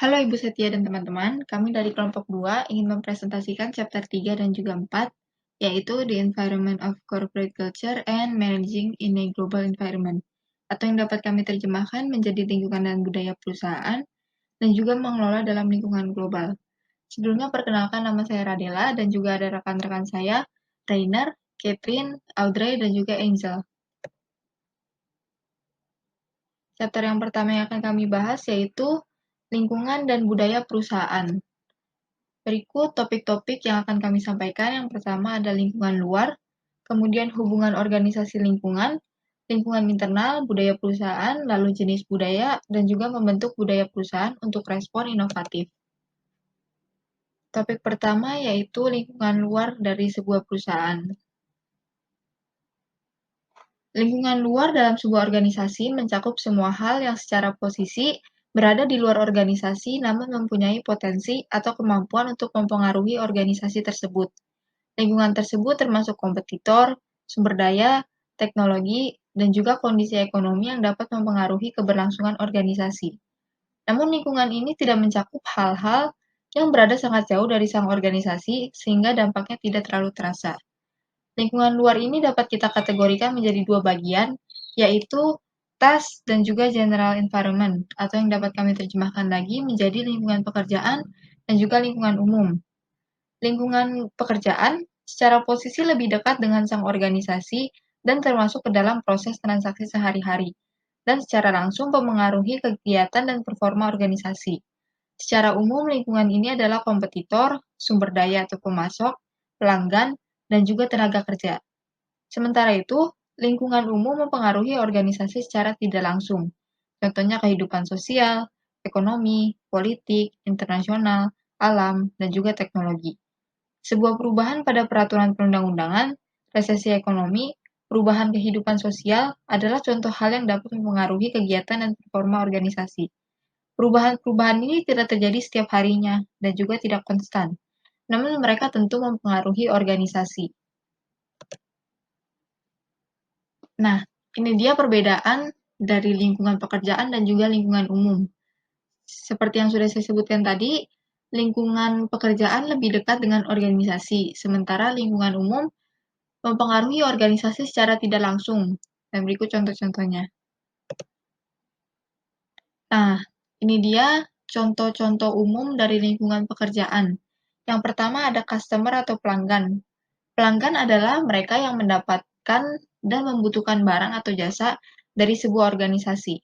Halo Ibu Setia dan teman-teman, kami dari kelompok 2 ingin mempresentasikan chapter 3 dan juga 4, yaitu The Environment of Corporate Culture and Managing in a Global Environment, atau yang dapat kami terjemahkan menjadi lingkungan dan budaya perusahaan, dan juga mengelola dalam lingkungan global. Sebelumnya perkenalkan nama saya Radela, dan juga ada rekan-rekan saya, Rainer, Catherine, Audrey, dan juga Angel. Chapter yang pertama yang akan kami bahas yaitu lingkungan dan budaya perusahaan. Berikut topik-topik yang akan kami sampaikan. Yang pertama ada lingkungan luar, kemudian hubungan organisasi lingkungan, lingkungan internal, budaya perusahaan, lalu jenis budaya, dan juga membentuk budaya perusahaan untuk respon inovatif. Topik pertama yaitu lingkungan luar dari sebuah perusahaan. Lingkungan luar dalam sebuah organisasi mencakup semua hal yang secara posisi berada di luar organisasi namun mempunyai potensi atau kemampuan untuk mempengaruhi organisasi tersebut. Lingkungan tersebut termasuk kompetitor, sumber daya, teknologi, dan juga kondisi ekonomi yang dapat mempengaruhi keberlangsungan organisasi. Namun lingkungan ini tidak mencakup hal-hal yang berada sangat jauh dari sang organisasi sehingga dampaknya tidak terlalu terasa. Lingkungan luar ini dapat kita kategorikan menjadi dua bagian, yaitu task dan juga general environment, atau yang dapat kami terjemahkan lagi menjadi lingkungan pekerjaan dan juga lingkungan umum. Lingkungan pekerjaan secara posisi lebih dekat dengan sang organisasi dan termasuk ke dalam proses transaksi sehari-hari, dan secara langsung mempengaruhi kegiatan dan performa organisasi. Secara umum, lingkungan ini adalah kompetitor, sumber daya atau pemasok, pelanggan, dan juga tenaga kerja. Sementara itu, lingkungan umum mempengaruhi organisasi secara tidak langsung. Contohnya kehidupan sosial, ekonomi, politik, internasional, alam, dan juga teknologi. Sebuah perubahan pada peraturan perundang-undangan, resesi ekonomi, perubahan kehidupan sosial adalah contoh hal yang dapat mempengaruhi kegiatan dan performa organisasi. Perubahan-perubahan ini tidak terjadi setiap harinya dan juga tidak konstan, namun mereka tentu mempengaruhi organisasi. Nah, ini dia perbedaan dari lingkungan pekerjaan dan juga lingkungan umum. Seperti yang sudah saya sebutkan tadi, lingkungan pekerjaan lebih dekat dengan organisasi, sementara lingkungan umum mempengaruhi organisasi secara tidak langsung. Dan berikut contoh-contohnya. Nah, ini dia contoh-contoh umum dari lingkungan pekerjaan. Yang pertama ada customer atau pelanggan. Pelanggan adalah mereka yang mendapatkan dan membutuhkan barang atau jasa dari sebuah organisasi.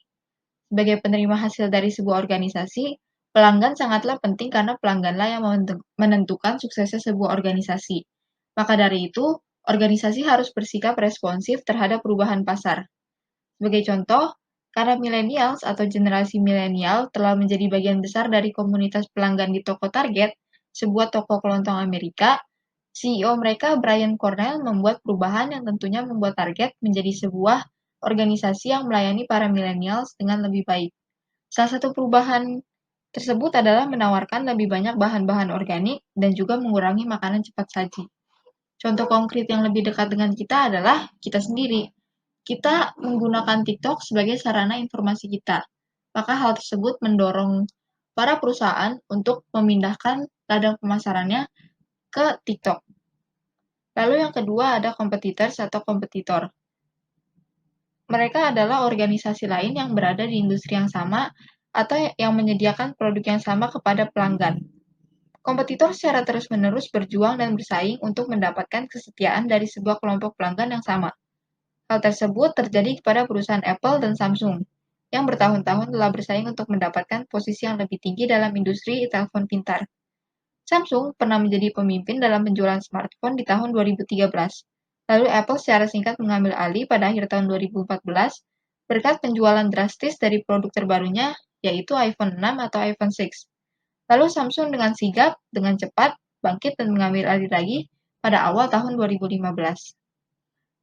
Sebagai penerima hasil dari sebuah organisasi, pelanggan sangatlah penting karena pelangganlah yang menentukan suksesnya sebuah organisasi. Maka dari itu, organisasi harus bersikap responsif terhadap perubahan pasar. Sebagai contoh, karena millennials atau generasi milenial telah menjadi bagian besar dari komunitas pelanggan di toko Target, sebuah toko kelontong Amerika, CEO mereka Brian Cornell membuat perubahan yang tentunya membuat Target menjadi sebuah organisasi yang melayani para millennials dengan lebih baik. Salah satu perubahan tersebut adalah menawarkan lebih banyak bahan-bahan organik dan juga mengurangi makanan cepat saji. Contoh konkret yang lebih dekat dengan kita adalah kita sendiri. Kita menggunakan TikTok sebagai sarana informasi kita. Maka hal tersebut mendorong para perusahaan untuk memindahkan ladang pemasarannya ke TikTok. Lalu yang kedua ada competitors atau kompetitor. Mereka adalah organisasi lain yang berada di industri yang sama atau yang menyediakan produk yang sama kepada pelanggan. Kompetitor secara terus-menerus berjuang dan bersaing untuk mendapatkan kesetiaan dari sebuah kelompok pelanggan yang sama. Hal tersebut terjadi kepada perusahaan Apple dan Samsung, yang bertahun-tahun telah bersaing untuk mendapatkan posisi yang lebih tinggi dalam industri telepon pintar. Samsung pernah menjadi pemimpin dalam penjualan smartphone di tahun 2013. Lalu Apple secara singkat mengambil alih pada akhir tahun 2014 berkat penjualan drastis dari produk terbarunya, yaitu iPhone 6 atau iPhone 6. Lalu Samsung dengan sigap, dengan cepat, bangkit dan mengambil alih lagi pada awal tahun 2015.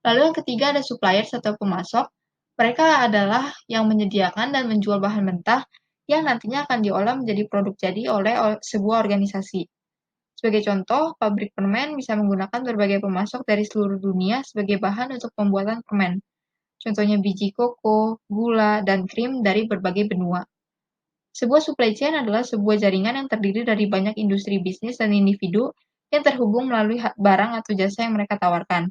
Lalu yang ketiga ada suppliers atau pemasok. Mereka adalah yang menyediakan dan menjual bahan mentah yang nantinya akan diolah menjadi produk jadi oleh sebuah organisasi. Sebagai contoh, pabrik permen bisa menggunakan berbagai pemasok dari seluruh dunia sebagai bahan untuk pembuatan permen. Contohnya biji koko, gula, dan krim dari berbagai benua. Sebuah supply chain adalah sebuah jaringan yang terdiri dari banyak industri bisnis dan individu yang terhubung melalui barang atau jasa yang mereka tawarkan.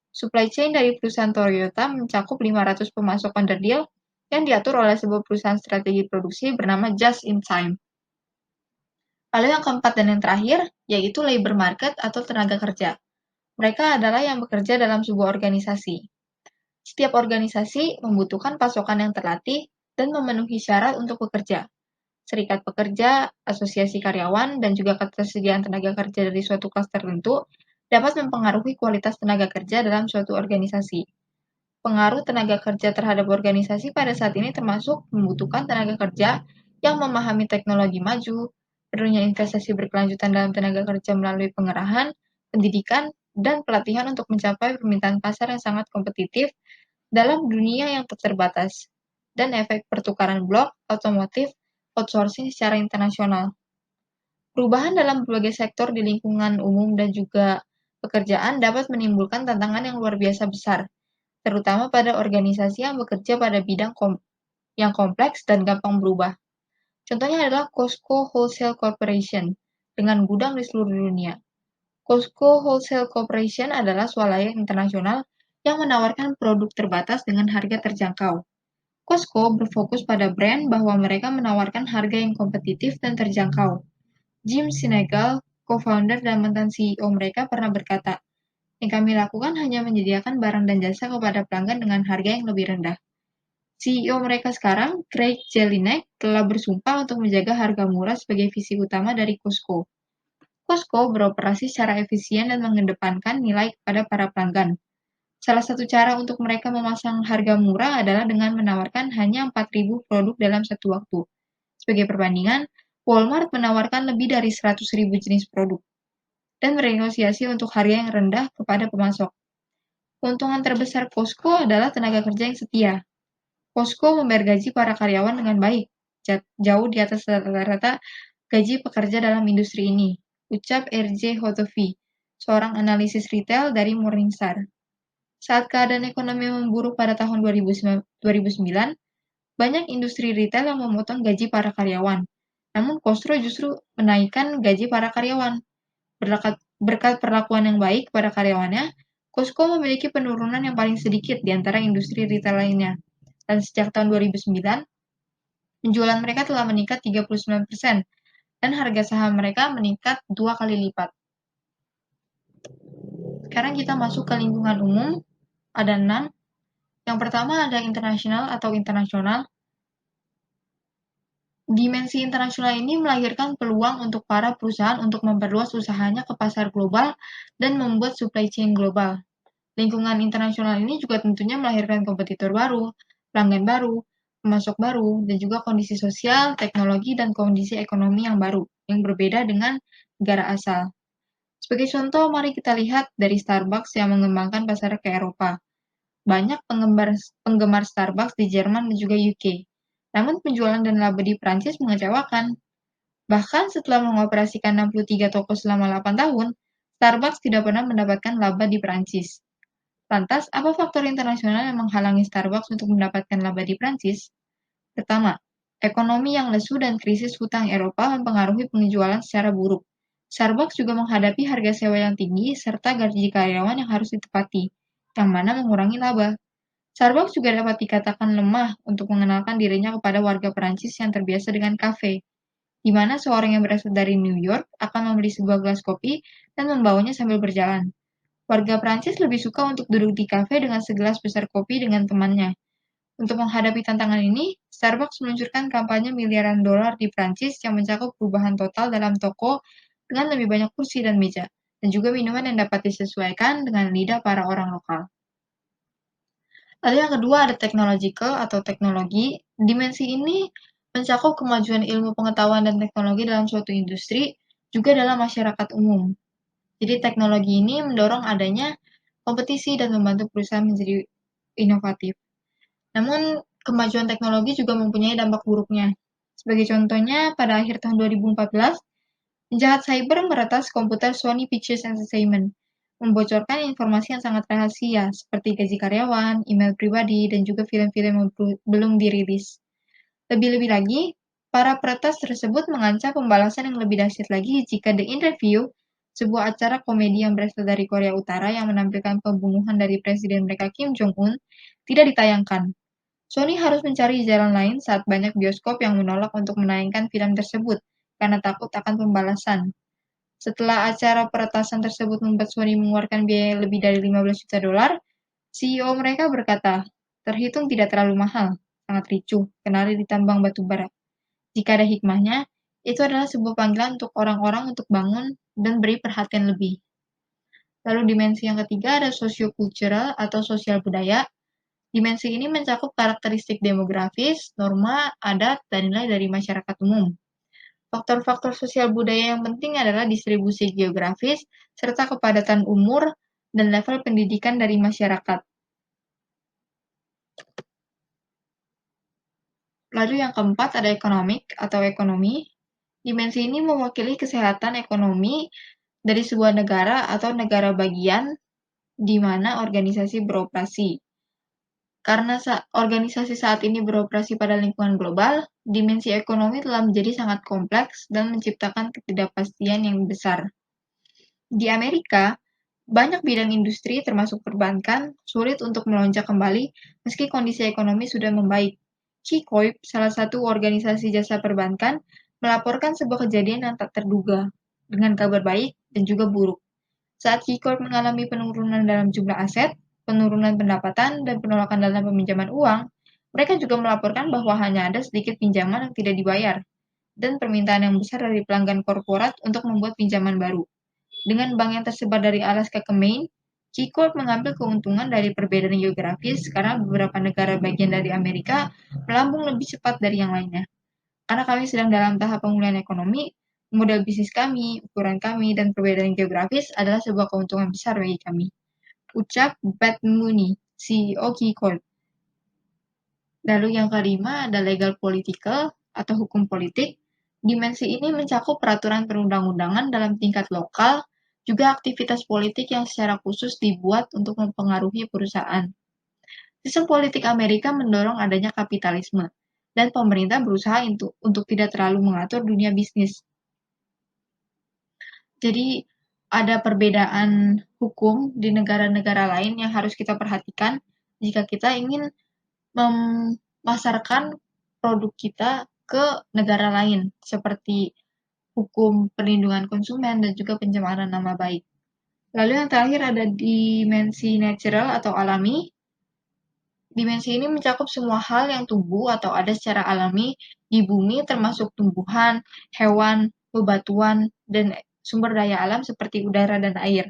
Supply chain dari perusahaan Toyota mencakup 500 pemasok under deal yang diatur oleh sebuah perusahaan strategi produksi bernama Just in Time. Lalu yang keempat dan yang terakhir, yaitu labor market atau tenaga kerja. Mereka adalah yang bekerja dalam sebuah organisasi. Setiap organisasi membutuhkan pasokan yang terlatih dan memenuhi syarat untuk bekerja. Serikat pekerja, asosiasi karyawan, dan juga ketersediaan tenaga kerja dari suatu kelas tertentu dapat mempengaruhi kualitas tenaga kerja dalam suatu organisasi. Pengaruh tenaga kerja terhadap organisasi pada saat ini termasuk membutuhkan tenaga kerja yang memahami teknologi maju, perlunya investasi berkelanjutan dalam tenaga kerja melalui pengerahan, pendidikan, dan pelatihan untuk mencapai permintaan pasar yang sangat kompetitif dalam dunia yang terbatas, dan efek pertukaran blok, otomotif, outsourcing secara internasional. Perubahan dalam berbagai sektor di lingkungan umum dan juga pekerjaan dapat menimbulkan tantangan yang luar biasa besar, terutama pada organisasi yang bekerja pada bidang yang kompleks dan gampang berubah. Contohnya adalah Costco Wholesale Corporation dengan gudang di seluruh dunia. Costco Wholesale Corporation adalah swalaya internasional yang menawarkan produk terbatas dengan harga terjangkau. Costco berfokus pada brand bahwa mereka menawarkan harga yang kompetitif dan terjangkau. Jim Sinegal, co-founder dan mantan CEO mereka pernah berkata, "Yang kami lakukan hanya menyediakan barang dan jasa kepada pelanggan dengan harga yang lebih rendah." CEO mereka sekarang, Craig Jelinek, telah bersumpah untuk menjaga harga murah sebagai visi utama dari Costco. Costco beroperasi secara efisien dan mengedepankan nilai kepada para pelanggan. Salah satu cara untuk mereka memasang harga murah adalah dengan menawarkan hanya 4.000 produk dalam satu waktu. Sebagai perbandingan, Walmart menawarkan lebih dari 100.000 jenis produk dan bernegosiasi untuk harga yang rendah kepada pemasok. Keuntungan terbesar Costco adalah tenaga kerja yang setia. Costco membayar gaji para karyawan dengan baik, jauh di atas rata-rata gaji pekerja dalam industri ini, ucap R.J. Hotovi, seorang analisis retail dari Morningstar. Saat keadaan ekonomi memburuk pada tahun 2009, banyak industri retail yang memotong gaji para karyawan. Namun Costco justru menaikkan gaji para karyawan. Berkat perlakuan yang baik pada karyawannya, Costco memiliki penurunan yang paling sedikit di antara industri retail lainnya. Dan sejak tahun 2009, penjualan mereka telah meningkat 39%, dan harga saham mereka meningkat 2 kali lipat. Sekarang kita masuk ke lingkungan umum, ada 6. Yang pertama ada internasional atau internasional. Dimensi internasional ini melahirkan peluang untuk para perusahaan untuk memperluas usahanya ke pasar global dan membuat supply chain global. Lingkungan internasional ini juga tentunya melahirkan kompetitor baru, pelanggan baru, pemasok baru, dan juga kondisi sosial, teknologi, dan kondisi ekonomi yang baru, yang berbeda dengan negara asal. Sebagai contoh, mari kita lihat dari Starbucks yang mengembangkan pasar ke Eropa. Banyak penggemar Starbucks di Jerman dan juga UK. Namun penjualan dan laba di Prancis mengecewakan. Bahkan setelah mengoperasikan 63 toko selama 8 tahun, Starbucks tidak pernah mendapatkan laba di Prancis. Lantas, apa faktor internasional yang menghalangi Starbucks untuk mendapatkan laba di Prancis? Pertama, ekonomi yang lesu dan krisis hutang Eropa mempengaruhi penjualan secara buruk. Starbucks juga menghadapi harga sewa yang tinggi serta gaji karyawan yang harus ditepati, yang mana mengurangi laba. Starbucks juga dapat dikatakan lemah untuk mengenalkan dirinya kepada warga Perancis yang terbiasa dengan kafe, di mana seorang yang berasal dari New York akan membeli sebuah gelas kopi dan membawanya sambil berjalan. Warga Prancis lebih suka untuk duduk di kafe dengan segelas besar kopi dengan temannya. Untuk menghadapi tantangan ini, Starbucks meluncurkan kampanye miliaran dolar di Prancis yang mencakup perubahan total dalam toko dengan lebih banyak kursi dan meja, dan juga minuman yang dapat disesuaikan dengan lidah para orang lokal. Lalu yang kedua ada technological atau teknologi. Dimensi ini mencakup kemajuan ilmu pengetahuan dan teknologi dalam suatu industri, juga dalam masyarakat umum. Jadi teknologi ini mendorong adanya kompetisi dan membantu perusahaan menjadi inovatif. Namun, kemajuan teknologi juga mempunyai dampak buruknya. Sebagai contohnya, pada akhir tahun 2014, penjahat cyber meretas komputer Sony Pictures Entertainment, membocorkan informasi yang sangat rahasia, seperti gaji karyawan, email pribadi, dan juga film-film yang belum dirilis. Lebih-lebih lagi, Para peretas tersebut mengancam pembalasan yang lebih dahsyat lagi jika The Interview, sebuah acara komedi yang berasal dari Korea Utara yang menampilkan pembunuhan dari presiden mereka Kim Jong-un, tidak ditayangkan. Sony harus mencari jalan lain saat banyak bioskop yang menolak untuk menayangkan film tersebut karena takut akan pembalasan. Setelah acara peretasan tersebut membuat Sony mengeluarkan biaya lebih dari 15 juta dolar, CEO mereka berkata, terhitung tidak terlalu mahal, sangat ricuh, kenari ditambang batu bara. Jika ada hikmahnya, itu adalah sebuah panggilan untuk orang-orang untuk bangun dan beri perhatian lebih. Lalu dimensi yang ketiga ada sosiokultural atau sosial budaya. Dimensi ini mencakup karakteristik demografis, norma, adat, dan nilai dari masyarakat umum. Faktor-faktor sosial budaya yang penting adalah distribusi geografis, serta kepadatan umur dan level pendidikan dari masyarakat. Lalu yang keempat ada economic atau ekonomi. Dimensi ini mewakili kesehatan ekonomi dari sebuah negara atau negara bagian di mana organisasi beroperasi. Karena organisasi saat ini beroperasi pada lingkungan global, dimensi ekonomi telah menjadi sangat kompleks dan menciptakan ketidakpastian yang besar. Di Amerika, banyak bidang industri termasuk perbankan sulit untuk melonjak kembali meski kondisi ekonomi sudah membaik. KeyCorp, salah satu organisasi jasa perbankan, melaporkan sebuah kejadian yang tak terduga, dengan kabar baik dan juga buruk. Saat KeyCorp mengalami penurunan dalam jumlah aset, penurunan pendapatan, dan penolakan dalam peminjaman uang, mereka juga melaporkan bahwa hanya ada sedikit pinjaman yang tidak dibayar, dan permintaan yang besar dari pelanggan korporat untuk membuat pinjaman baru. Dengan bank yang tersebar dari Alaska ke Maine, KeyCorp mengambil keuntungan dari perbedaan geografis karena beberapa negara bagian dari Amerika melambung lebih cepat dari yang lainnya. Karena kami sedang dalam tahap pemulihan ekonomi, model bisnis kami, ukuran kami, dan perbedaan geografis adalah sebuah keuntungan besar bagi kami. Ucap Pat Mooney, CEO KeyCorp. Lalu yang kelima ada legal political atau hukum politik. Dimensi ini mencakup peraturan perundang-undangan dalam tingkat lokal, juga aktivitas politik yang secara khusus dibuat untuk mempengaruhi perusahaan. Sistem politik Amerika mendorong adanya kapitalisme, dan pemerintah berusaha untuk tidak terlalu mengatur dunia bisnis. Jadi, ada perbedaan hukum di negara-negara lain yang harus kita perhatikan jika kita ingin memasarkan produk kita ke negara lain, seperti hukum perlindungan konsumen dan juga pencemaran nama baik. Lalu yang terakhir ada dimensi natural atau alami. Dimensi ini mencakup semua hal yang tumbuh atau ada secara alami di bumi termasuk tumbuhan, hewan, bebatuan, dan sumber daya alam seperti udara dan air.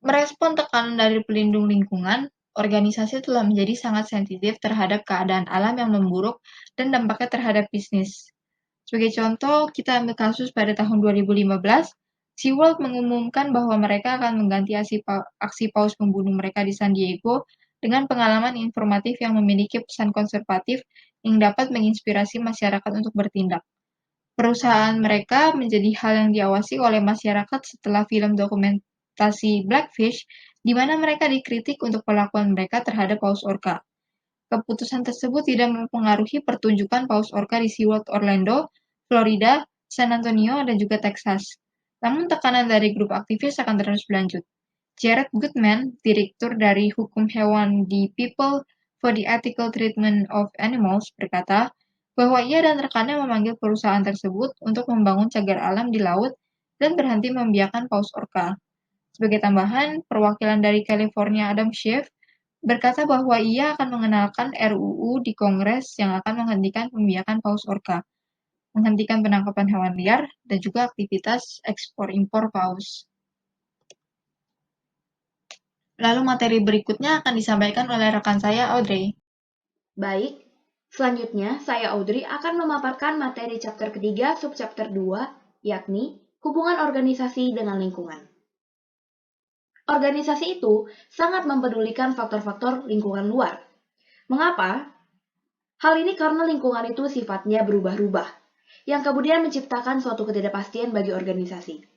Merespon tekanan dari pelindung lingkungan, organisasi telah menjadi sangat sensitif terhadap keadaan alam yang memburuk dan dampaknya terhadap bisnis. Sebagai contoh, kita ambil kasus pada tahun 2015, SeaWorld mengumumkan bahwa mereka akan mengganti aksi paus pembunuh mereka di San Diego dengan pengalaman informatif yang memiliki pesan konservatif yang dapat menginspirasi masyarakat untuk bertindak. Perusahaan mereka menjadi hal yang diawasi oleh masyarakat setelah film dokumentasi Blackfish, di mana mereka dikritik untuk perlakuan mereka terhadap paus orca. Keputusan tersebut tidak mempengaruhi pertunjukan paus orca di SeaWorld Orlando, Florida, San Antonio, dan juga Texas. Namun tekanan dari grup aktivis akan terus berlanjut. Jared Goodman, direktur dari hukum hewan di People for the Ethical Treatment of Animals, berkata bahwa ia dan rekannya memanggil perusahaan tersebut untuk membangun cagar alam di laut dan berhenti membiarkan paus orca. Sebagai tambahan, perwakilan dari California Adam Schiff berkata bahwa ia akan mengenalkan RUU di Kongres yang akan menghentikan pembiakan paus orca, menghentikan penangkapan hewan liar, dan juga aktivitas ekspor-impor paus. Lalu materi berikutnya akan disampaikan oleh rekan saya, Audrey. Baik, selanjutnya saya Audrey akan memaparkan materi chapter ketiga subchapter 2, yakni hubungan organisasi dengan lingkungan. Organisasi itu sangat mempedulikan faktor-faktor lingkungan luar. Mengapa? Hal ini karena lingkungan itu sifatnya berubah-ubah, yang kemudian menciptakan suatu ketidakpastian bagi organisasi.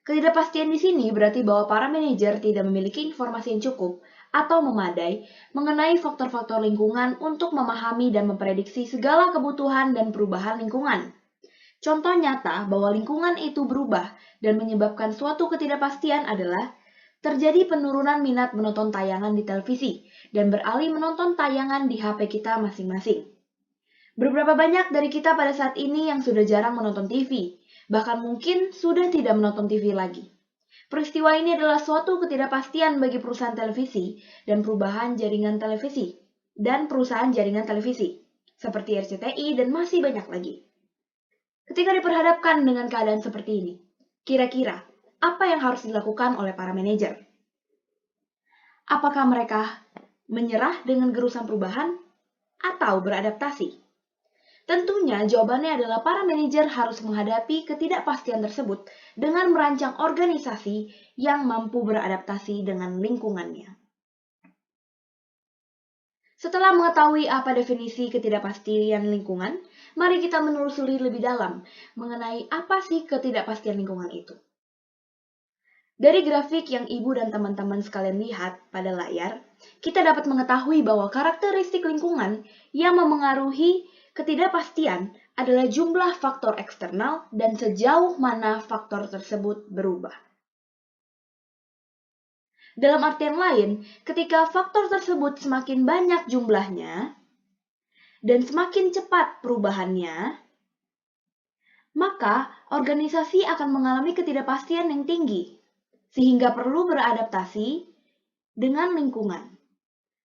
Ketidakpastian di sini berarti bahwa para manajer tidak memiliki informasi yang cukup atau memadai mengenai faktor-faktor lingkungan untuk memahami dan memprediksi segala kebutuhan dan perubahan lingkungan. Contoh nyata bahwa lingkungan itu berubah dan menyebabkan suatu ketidakpastian adalah terjadi penurunan minat menonton tayangan di televisi dan beralih menonton tayangan di HP kita masing-masing. Beberapa banyak dari kita pada saat ini yang sudah jarang menonton TV, bahkan mungkin sudah tidak menonton TV lagi. Peristiwa ini adalah suatu ketidakpastian bagi perusahaan televisi dan perubahan jaringan televisi, seperti RCTI dan masih banyak lagi. Ketika diperhadapkan dengan keadaan seperti ini, kira-kira apa yang harus dilakukan oleh para manajer? Apakah mereka menyerah dengan gerusan perubahan atau beradaptasi? Tentunya jawabannya adalah para manajer harus menghadapi ketidakpastian tersebut dengan merancang organisasi yang mampu beradaptasi dengan lingkungannya. Setelah mengetahui apa definisi ketidakpastian lingkungan, mari kita menelusuri lebih dalam mengenai apa sih ketidakpastian lingkungan itu. Dari grafik yang Ibu dan teman-teman sekalian lihat pada layar, kita dapat mengetahui bahwa karakteristik lingkungan yang memengaruhi ketidakpastian adalah jumlah faktor eksternal dan sejauh mana faktor tersebut berubah. Dalam artian lain, ketika faktor tersebut semakin banyak jumlahnya dan semakin cepat perubahannya, maka organisasi akan mengalami ketidakpastian yang tinggi, sehingga perlu beradaptasi dengan lingkungan.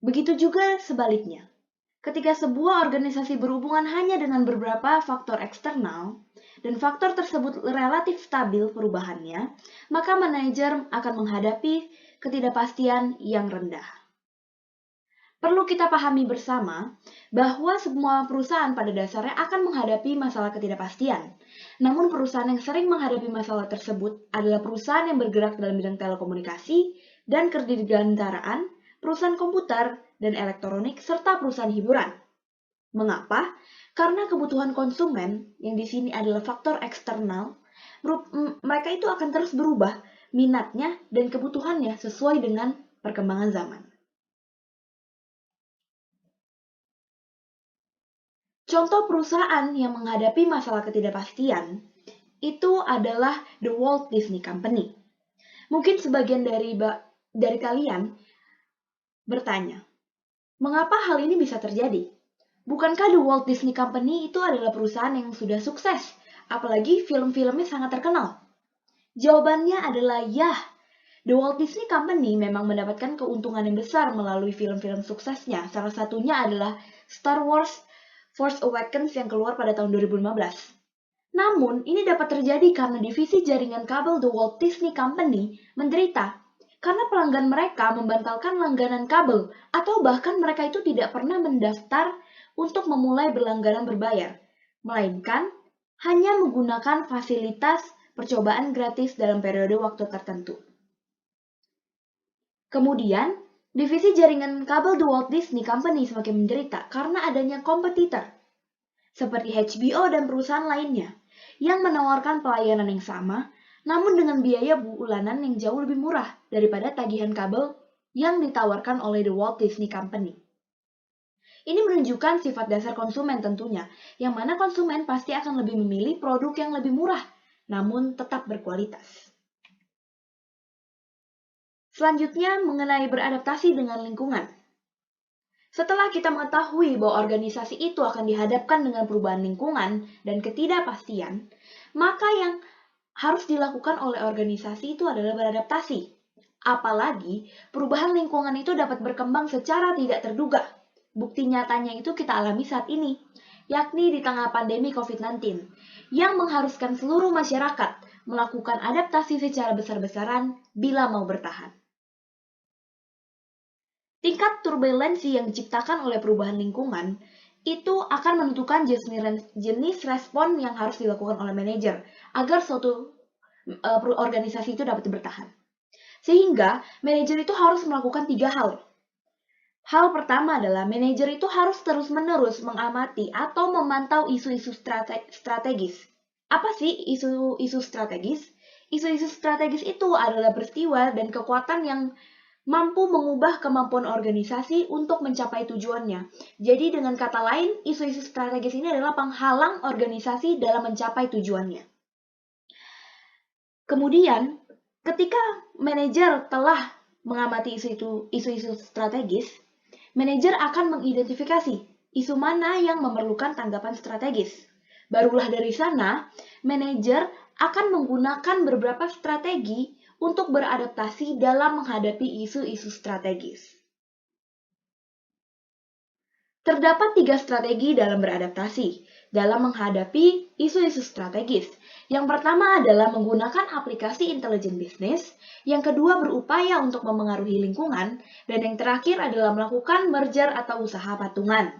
Begitu juga sebaliknya. Ketika sebuah organisasi berhubungan hanya dengan beberapa faktor eksternal, dan faktor tersebut relatif stabil perubahannya, maka manajer akan menghadapi ketidakpastian yang rendah. Perlu kita pahami bersama bahwa semua perusahaan pada dasarnya akan menghadapi masalah ketidakpastian. Namun perusahaan yang sering menghadapi masalah tersebut adalah perusahaan yang bergerak dalam bidang telekomunikasi dan kedirgantaraan, perusahaan komputer dan elektronik, serta perusahaan hiburan. Mengapa? Karena kebutuhan konsumen, yang di sini adalah faktor eksternal, mereka itu akan terus berubah minatnya dan kebutuhannya sesuai dengan perkembangan zaman. Contoh perusahaan yang menghadapi masalah ketidakpastian itu adalah The Walt Disney Company. Mungkin sebagian dari kalian bertanya, mengapa hal ini bisa terjadi? Bukankah The Walt Disney Company itu adalah perusahaan yang sudah sukses, apalagi film-filmnya sangat terkenal? Jawabannya adalah ya. The Walt Disney Company memang mendapatkan keuntungan yang besar melalui film-film suksesnya. Salah satunya adalah Star Wars Force Awakens yang keluar pada tahun 2015. Namun, ini dapat terjadi karena divisi jaringan kabel The Walt Disney Company menderita karena pelanggan mereka membatalkan langganan kabel atau bahkan mereka itu tidak pernah mendaftar untuk memulai berlangganan berbayar, melainkan hanya menggunakan fasilitas percobaan gratis dalam periode waktu tertentu. Kemudian, divisi jaringan kabel The Walt Disney Company semakin menderita karena adanya kompetitor, seperti HBO dan perusahaan lainnya, yang menawarkan pelayanan yang sama, namun dengan biaya bulanan yang jauh lebih murah daripada tagihan kabel yang ditawarkan oleh The Walt Disney Company. Ini menunjukkan sifat dasar konsumen tentunya, yang mana konsumen pasti akan lebih memilih produk yang lebih murah, namun tetap berkualitas. Selanjutnya, mengenai beradaptasi dengan lingkungan. Setelah kita mengetahui bahwa organisasi itu akan dihadapkan dengan perubahan lingkungan dan ketidakpastian, maka yang harus dilakukan oleh organisasi itu adalah beradaptasi. Apalagi, perubahan lingkungan itu dapat berkembang secara tidak terduga. Bukti nyatanya itu kita alami saat ini, yakni di tengah pandemi COVID-19, yang mengharuskan seluruh masyarakat melakukan adaptasi secara besar-besaran bila mau bertahan. Tingkat turbulensi yang diciptakan oleh perubahan lingkungan itu akan menentukan jenis respon yang harus dilakukan oleh manajer agar suatu organisasi itu dapat bertahan. Sehingga manajer itu harus melakukan 3 hal. Hal pertama adalah manajer itu harus terus-menerus mengamati atau memantau isu-isu strategis. Apa sih isu-isu strategis? Isu-isu strategis itu adalah peristiwa dan kekuatan yang mampu mengubah kemampuan organisasi untuk mencapai tujuannya. Jadi dengan kata lain, isu-isu strategis ini adalah penghalang organisasi dalam mencapai tujuannya. Kemudian, ketika manajer telah mengamati isu-isu strategis, manajer akan mengidentifikasi isu mana yang memerlukan tanggapan strategis. Barulah dari sana, manajer akan menggunakan beberapa strategi untuk beradaptasi dalam menghadapi isu-isu strategis. Terdapat 3 strategi dalam beradaptasi dalam menghadapi isu-isu strategis. Yang pertama adalah menggunakan aplikasi intelijen bisnis, yang kedua berupaya untuk memengaruhi lingkungan, dan yang terakhir adalah melakukan merger atau usaha patungan.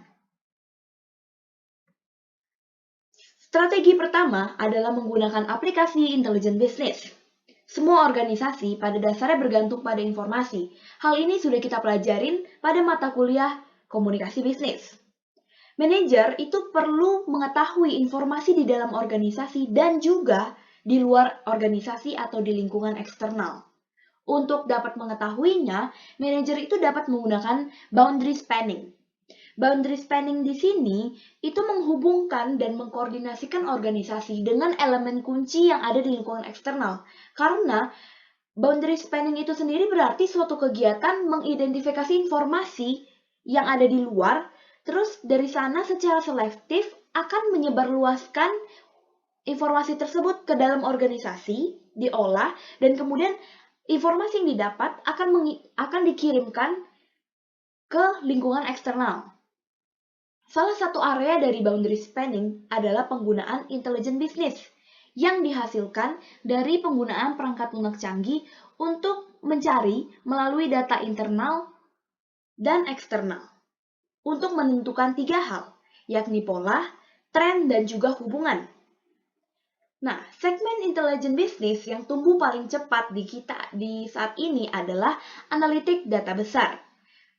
Strategi pertama adalah menggunakan aplikasi intelijen bisnis. Semua organisasi pada dasarnya bergantung pada informasi. Hal ini sudah kita pelajarin pada mata kuliah komunikasi bisnis. Manajer itu perlu mengetahui informasi di dalam organisasi dan juga di luar organisasi atau di lingkungan eksternal. Untuk dapat mengetahuinya, manajer itu dapat menggunakan boundary spanning. Boundary spanning di sini itu menghubungkan dan mengkoordinasikan organisasi dengan elemen kunci yang ada di lingkungan eksternal. Karena boundary spanning itu sendiri berarti suatu kegiatan mengidentifikasi informasi yang ada di luar, terus dari sana secara selektif akan menyebarluaskan informasi tersebut ke dalam organisasi, diolah, dan kemudian informasi yang didapat akan dikirimkan ke lingkungan eksternal. Salah satu area dari boundary spanning adalah penggunaan intelijen bisnis yang dihasilkan dari penggunaan perangkat lunak canggih untuk mencari melalui data internal dan eksternal untuk menentukan 3 hal, yakni pola, tren, dan juga hubungan. Nah, segmen intelijen bisnis yang tumbuh paling cepat di saat ini adalah analitik data besar.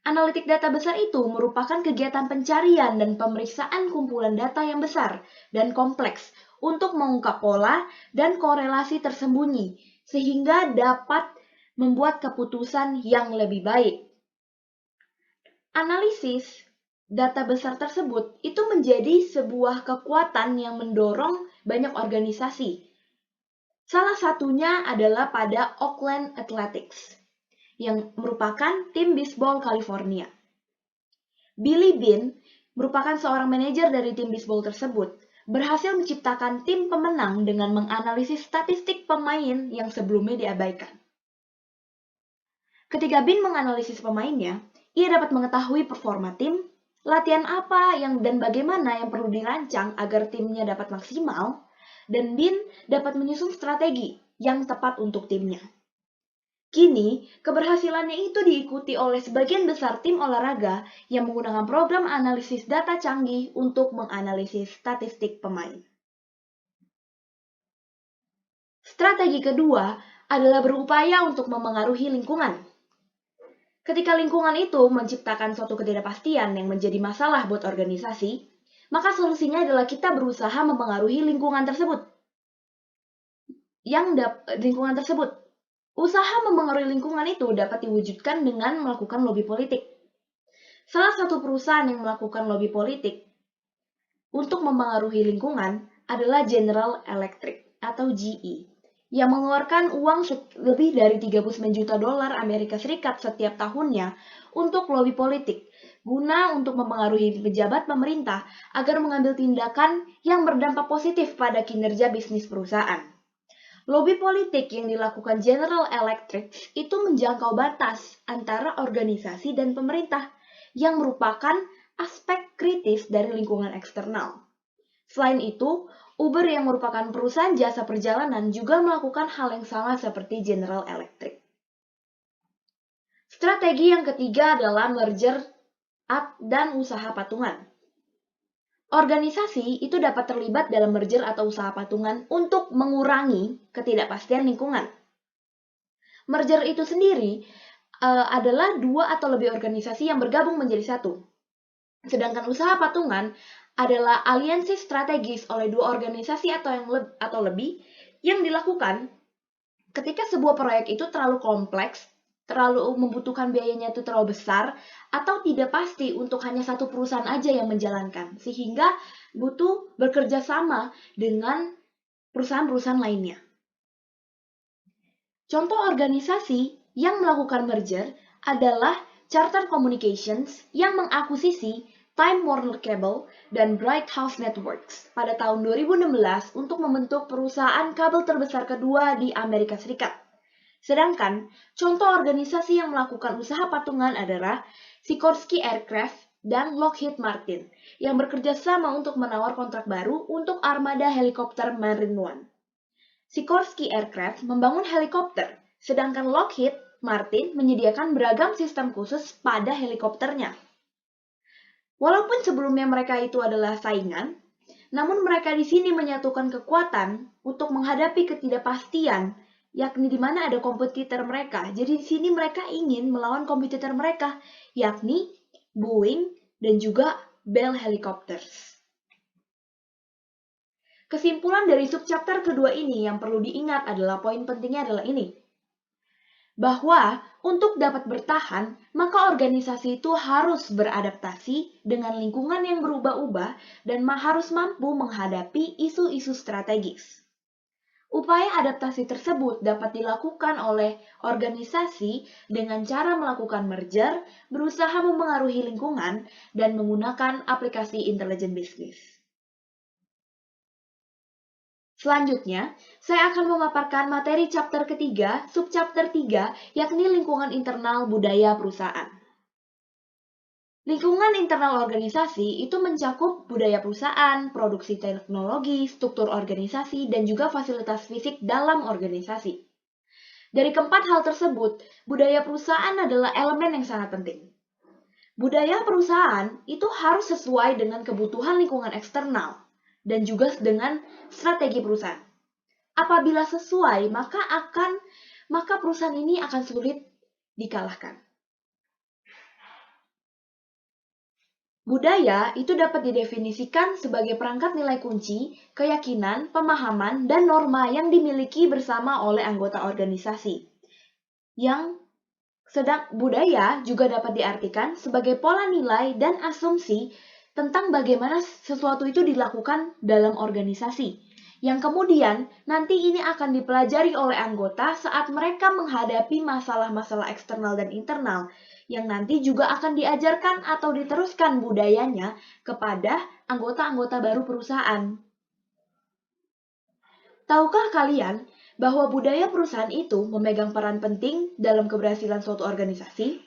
Analitik data besar itu merupakan kegiatan pencarian dan pemeriksaan kumpulan data yang besar dan kompleks untuk mengungkap pola dan korelasi tersembunyi, sehingga dapat membuat keputusan yang lebih baik. Analisis data besar tersebut itu menjadi sebuah kekuatan yang mendorong banyak organisasi. Salah satunya adalah pada Oakland Athletics, yang merupakan tim bisbol California. Billy Beane merupakan seorang manajer dari tim bisbol tersebut, berhasil menciptakan tim pemenang dengan menganalisis statistik pemain yang sebelumnya diabaikan. Ketika Beane menganalisis pemainnya, ia dapat mengetahui performa tim, latihan apa dan bagaimana yang perlu dirancang agar timnya dapat maksimal, dan Beane dapat menyusun strategi yang tepat untuk timnya. Kini, keberhasilannya itu diikuti oleh sebagian besar tim olahraga yang menggunakan program analisis data canggih untuk menganalisis statistik pemain. Strategi kedua adalah berupaya untuk memengaruhi lingkungan. Ketika lingkungan itu menciptakan suatu ketidakpastian yang menjadi masalah buat organisasi, maka solusinya adalah kita berusaha memengaruhi lingkungan tersebut. Usaha memengaruhi lingkungan itu dapat diwujudkan dengan melakukan lobby politik. Salah satu perusahaan yang melakukan lobby politik untuk memengaruhi lingkungan adalah General Electric atau GE, yang mengeluarkan uang lebih dari 39 juta dolar Amerika Serikat setiap tahunnya untuk lobby politik, guna untuk memengaruhi pejabat pemerintah agar mengambil tindakan yang berdampak positif pada kinerja bisnis perusahaan. Lobby politik yang dilakukan General Electric itu menjangkau batas antara organisasi dan pemerintah yang merupakan aspek kritis dari lingkungan eksternal. Selain itu, Uber yang merupakan perusahaan jasa perjalanan juga melakukan hal yang sama seperti General Electric. Strategi yang ketiga adalah merger dan usaha patungan. Organisasi itu dapat terlibat dalam merger atau usaha patungan untuk mengurangi ketidakpastian lingkungan. Merger itu sendiri adalah 2 atau lebih organisasi yang bergabung menjadi satu. Sedangkan usaha patungan adalah aliansi strategis oleh 2 organisasi atau lebih yang dilakukan ketika sebuah proyek itu terlalu kompleks membutuhkan biayanya itu terlalu besar, atau tidak pasti untuk hanya satu perusahaan aja yang menjalankan, sehingga butuh bekerja sama dengan perusahaan-perusahaan lainnya. Contoh organisasi yang melakukan merger adalah Charter Communications yang mengakuisisi Time Warner Cable dan Bright House Networks pada tahun 2016 untuk membentuk perusahaan kabel terbesar kedua di Amerika Serikat. Sedangkan contoh organisasi yang melakukan usaha patungan adalah Sikorsky Aircraft dan Lockheed Martin yang bekerja sama untuk menawar kontrak baru untuk armada helikopter Marine One. Sikorsky Aircraft membangun helikopter, sedangkan Lockheed Martin menyediakan beragam sistem khusus pada helikopternya. Walaupun sebelumnya mereka itu adalah saingan, namun mereka di sini menyatukan kekuatan untuk menghadapi ketidakpastian, yakni di mana ada kompetitor mereka. Jadi di sini mereka ingin melawan kompetitor mereka, yakni Boeing dan juga Bell Helicopters. Kesimpulan dari subchapter kedua ini yang perlu diingat adalah poin pentingnya adalah ini. Bahwa untuk dapat bertahan, maka organisasi itu harus beradaptasi dengan lingkungan yang berubah-ubah dan harus mampu menghadapi isu-isu strategis. Upaya adaptasi tersebut dapat dilakukan oleh organisasi dengan cara melakukan merger, berusaha memengaruhi lingkungan, dan menggunakan aplikasi intelijen bisnis. Selanjutnya, saya akan memaparkan materi chapter ketiga, subchapter 3, yakni lingkungan internal budaya perusahaan. Lingkungan internal organisasi itu mencakup budaya perusahaan, produksi teknologi, struktur organisasi, dan juga fasilitas fisik dalam organisasi. Dari keempat hal tersebut, budaya perusahaan adalah elemen yang sangat penting. Budaya perusahaan itu harus sesuai dengan kebutuhan lingkungan eksternal dan juga dengan strategi perusahaan. Apabila sesuai, maka perusahaan ini akan sulit dikalahkan. Budaya itu dapat didefinisikan sebagai perangkat nilai kunci, keyakinan, pemahaman, dan norma yang dimiliki bersama oleh anggota organisasi. Sedang budaya juga dapat diartikan sebagai pola nilai dan asumsi tentang bagaimana sesuatu itu dilakukan dalam organisasi. Yang kemudian nanti ini akan dipelajari oleh anggota saat mereka menghadapi masalah-masalah eksternal dan internal, yang nanti juga akan diajarkan atau diteruskan budayanya kepada anggota-anggota baru perusahaan. Tahukah kalian bahwa budaya perusahaan itu memegang peran penting dalam keberhasilan suatu organisasi?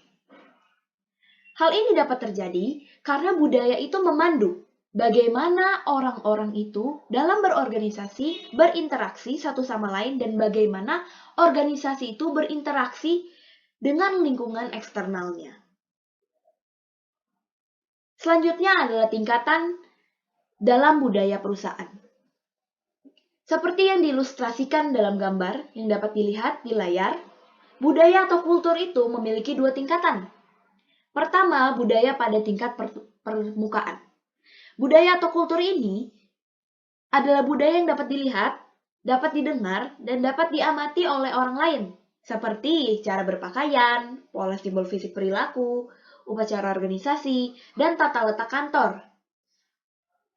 Hal ini dapat terjadi karena budaya itu memandu bagaimana orang-orang itu dalam berorganisasi, berinteraksi satu sama lain, dan bagaimana organisasi itu berinteraksi dengan lingkungan eksternalnya. Selanjutnya adalah tingkatan dalam budaya perusahaan. Seperti yang diilustrasikan dalam gambar yang dapat dilihat di layar, budaya atau kultur itu memiliki dua tingkatan. Pertama, budaya pada tingkat permukaan. Budaya atau kultur ini adalah budaya yang dapat dilihat, dapat didengar, dan dapat diamati oleh orang lain, seperti cara berpakaian, pola simbol fisik perilaku, upacara organisasi, dan tata letak kantor.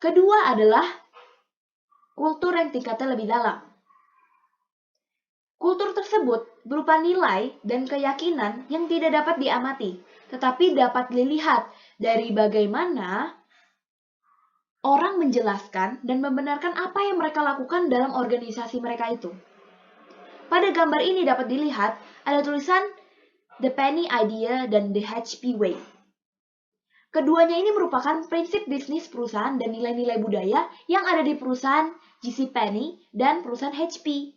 Kedua adalah kultur yang tingkatnya lebih dalam. Kultur tersebut berupa nilai dan keyakinan yang tidak dapat diamati, tetapi dapat dilihat dari bagaimana orang menjelaskan dan membenarkan apa yang mereka lakukan dalam organisasi mereka itu. Pada gambar ini dapat dilihat ada tulisan The Penny Idea dan The HP Way. Keduanya ini merupakan prinsip bisnis perusahaan dan nilai-nilai budaya yang ada di perusahaan JCPenney dan perusahaan HP.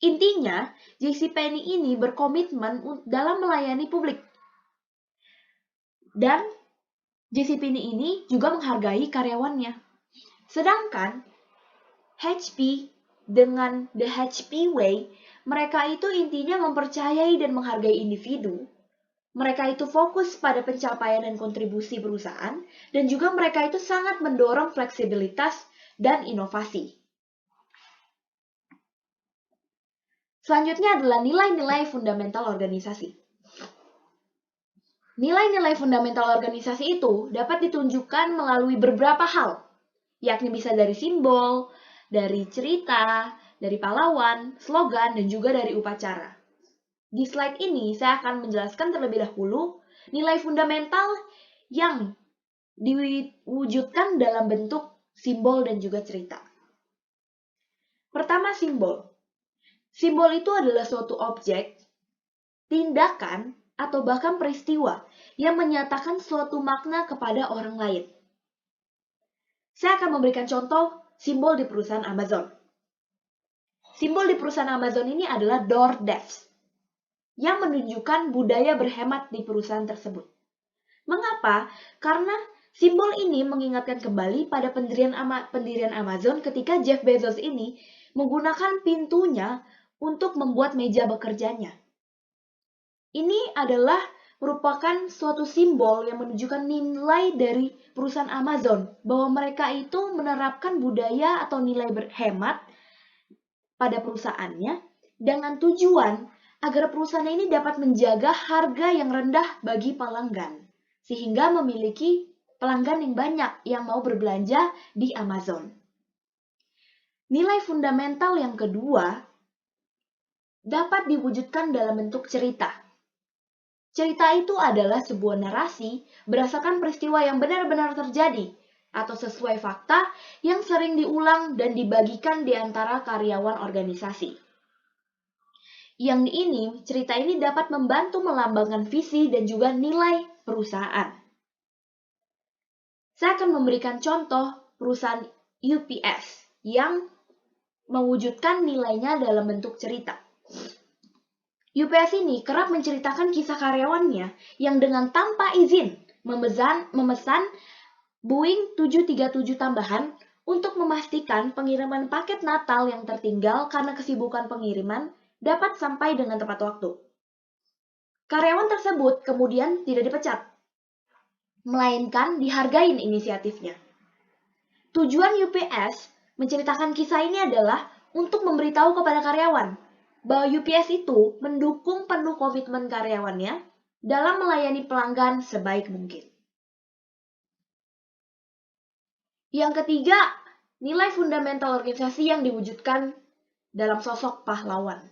Intinya, JCPenney ini berkomitmen dalam melayani publik. Dan JCPenney ini juga menghargai karyawannya. Sedangkan HP dengan The HP Way, mereka itu intinya mempercayai dan menghargai individu. Mereka itu fokus pada pencapaian dan kontribusi perusahaan, dan juga mereka itu sangat mendorong fleksibilitas dan inovasi. Selanjutnya adalah nilai-nilai fundamental organisasi. Nilai-nilai fundamental organisasi itu dapat ditunjukkan melalui beberapa hal, yakni bisa dari simbol, dari cerita, dari pahlawan, slogan, dan juga dari upacara. Di slide ini saya akan menjelaskan terlebih dahulu nilai fundamental yang diwujudkan dalam bentuk simbol dan juga cerita. Pertama, simbol. Simbol itu adalah suatu objek, tindakan, atau bahkan peristiwa yang menyatakan suatu makna kepada orang lain. Saya akan memberikan contoh simbol di perusahaan Amazon. Simbol di perusahaan Amazon ini adalah DoorDash yang menunjukkan budaya berhemat di perusahaan tersebut. Mengapa? Karena simbol ini mengingatkan kembali pada pendirian Amazon ketika Jeff Bezos ini menggunakan pintunya untuk membuat meja bekerjanya. Ini adalah merupakan suatu simbol yang menunjukkan nilai dari perusahaan Amazon, bahwa mereka itu menerapkan budaya atau nilai berhemat pada perusahaannya dengan tujuan agar perusahaan ini dapat menjaga harga yang rendah bagi pelanggan, sehingga memiliki pelanggan yang banyak yang mau berbelanja di Amazon. Nilai fundamental yang kedua dapat diwujudkan dalam bentuk cerita. Cerita itu adalah sebuah narasi berdasarkan peristiwa yang benar-benar terjadi atau sesuai fakta yang sering diulang dan dibagikan di antara karyawan organisasi. Cerita ini dapat membantu melambangkan visi dan juga nilai perusahaan. Saya akan memberikan contoh perusahaan UPS yang mewujudkan nilainya dalam bentuk cerita. UPS ini kerap menceritakan kisah karyawannya yang dengan tanpa izin memesan Boeing 737 tambahan untuk memastikan pengiriman paket Natal yang tertinggal karena kesibukan pengiriman dapat sampai dengan tepat waktu. Karyawan tersebut kemudian tidak dipecat, melainkan dihargain inisiatifnya. Tujuan UPS menceritakan kisah ini adalah untuk memberitahu kepada karyawan bahwa UPS itu mendukung penuh komitmen karyawannya dalam melayani pelanggan sebaik mungkin. Yang ketiga, nilai fundamental organisasi yang diwujudkan dalam sosok pahlawan.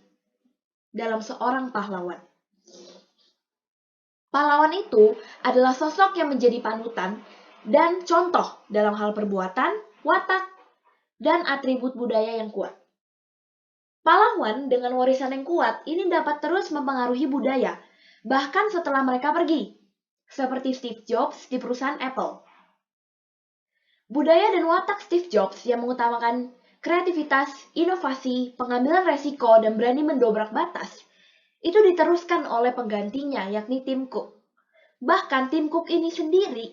Dalam seorang pahlawan. Pahlawan itu adalah sosok yang menjadi panutan dan contoh dalam hal perbuatan, watak, dan atribut budaya yang kuat. Pahlawan dengan warisan yang kuat ini dapat terus mempengaruhi budaya, bahkan setelah mereka pergi, seperti Steve Jobs di perusahaan Apple. Budaya dan watak Steve Jobs yang mengutamakan kreativitas, inovasi, pengambilan resiko, dan berani mendobrak batas, itu diteruskan oleh penggantinya yakni Tim Cook. Bahkan Tim Cook ini sendiri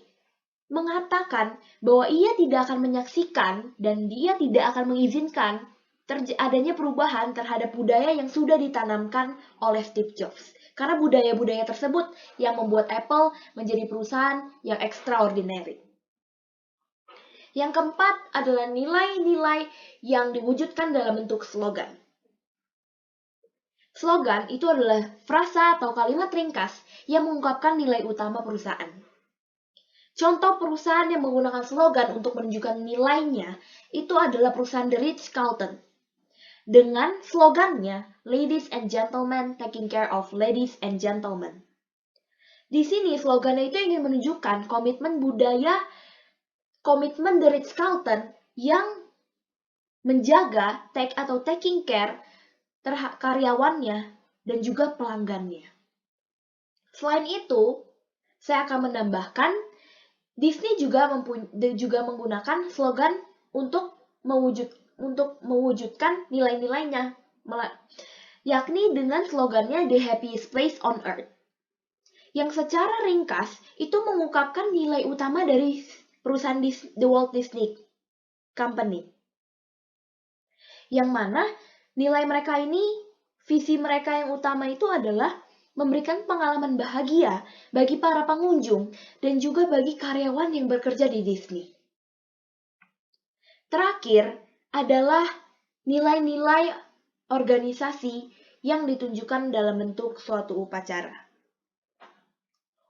mengatakan bahwa ia tidak akan menyaksikan dan dia tidak akan mengizinkan adanya perubahan terhadap budaya yang sudah ditanamkan oleh Steve Jobs. Karena budaya-budaya tersebut yang membuat Apple menjadi perusahaan yang extraordinary. Yang keempat adalah nilai-nilai yang diwujudkan dalam bentuk slogan. Slogan itu adalah frasa atau kalimat ringkas yang mengungkapkan nilai utama perusahaan. Contoh perusahaan yang menggunakan slogan untuk menunjukkan nilainya itu adalah perusahaan The Ritz-Carlton. Dengan slogannya, Ladies and Gentlemen Taking Care of Ladies and Gentlemen. Di sini slogannya itu ingin menunjukkan komitmen The Ritz-Carlton yang menjaga taking care karyawannya dan juga pelanggannya. Selain itu, saya akan menambahkan Disney juga menggunakan slogan untuk mewujudkan nilai-nilainya, yakni dengan slogannya The Happiest Place on Earth, yang secara ringkas itu mengungkapkan nilai utama dari perusahaan The Walt Disney Company, yang mana nilai mereka ini, visi mereka yang utama itu adalah memberikan pengalaman bahagia bagi para pengunjung dan juga bagi karyawan yang bekerja di Disney. Terakhir adalah nilai-nilai organisasi yang ditunjukkan dalam bentuk suatu upacara.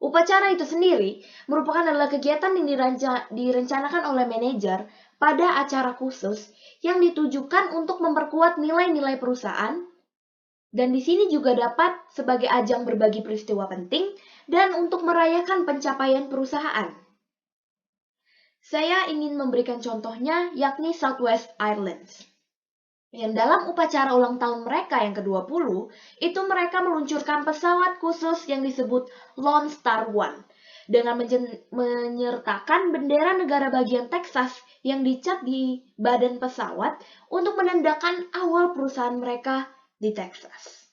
Upacara itu sendiri merupakan adalah kegiatan yang direncanakan oleh manajer pada acara khusus yang ditujukan untuk memperkuat nilai-nilai perusahaan, dan di sini juga dapat sebagai ajang berbagi peristiwa penting dan untuk merayakan pencapaian perusahaan. Saya ingin memberikan contohnya, yakni Southwest Airlines. Yang dalam upacara ulang tahun mereka yang ke-20, itu mereka meluncurkan pesawat khusus yang disebut Lone Star One dengan menyertakan bendera negara bagian Texas yang dicat di badan pesawat untuk menandakan awal perusahaan mereka di Texas.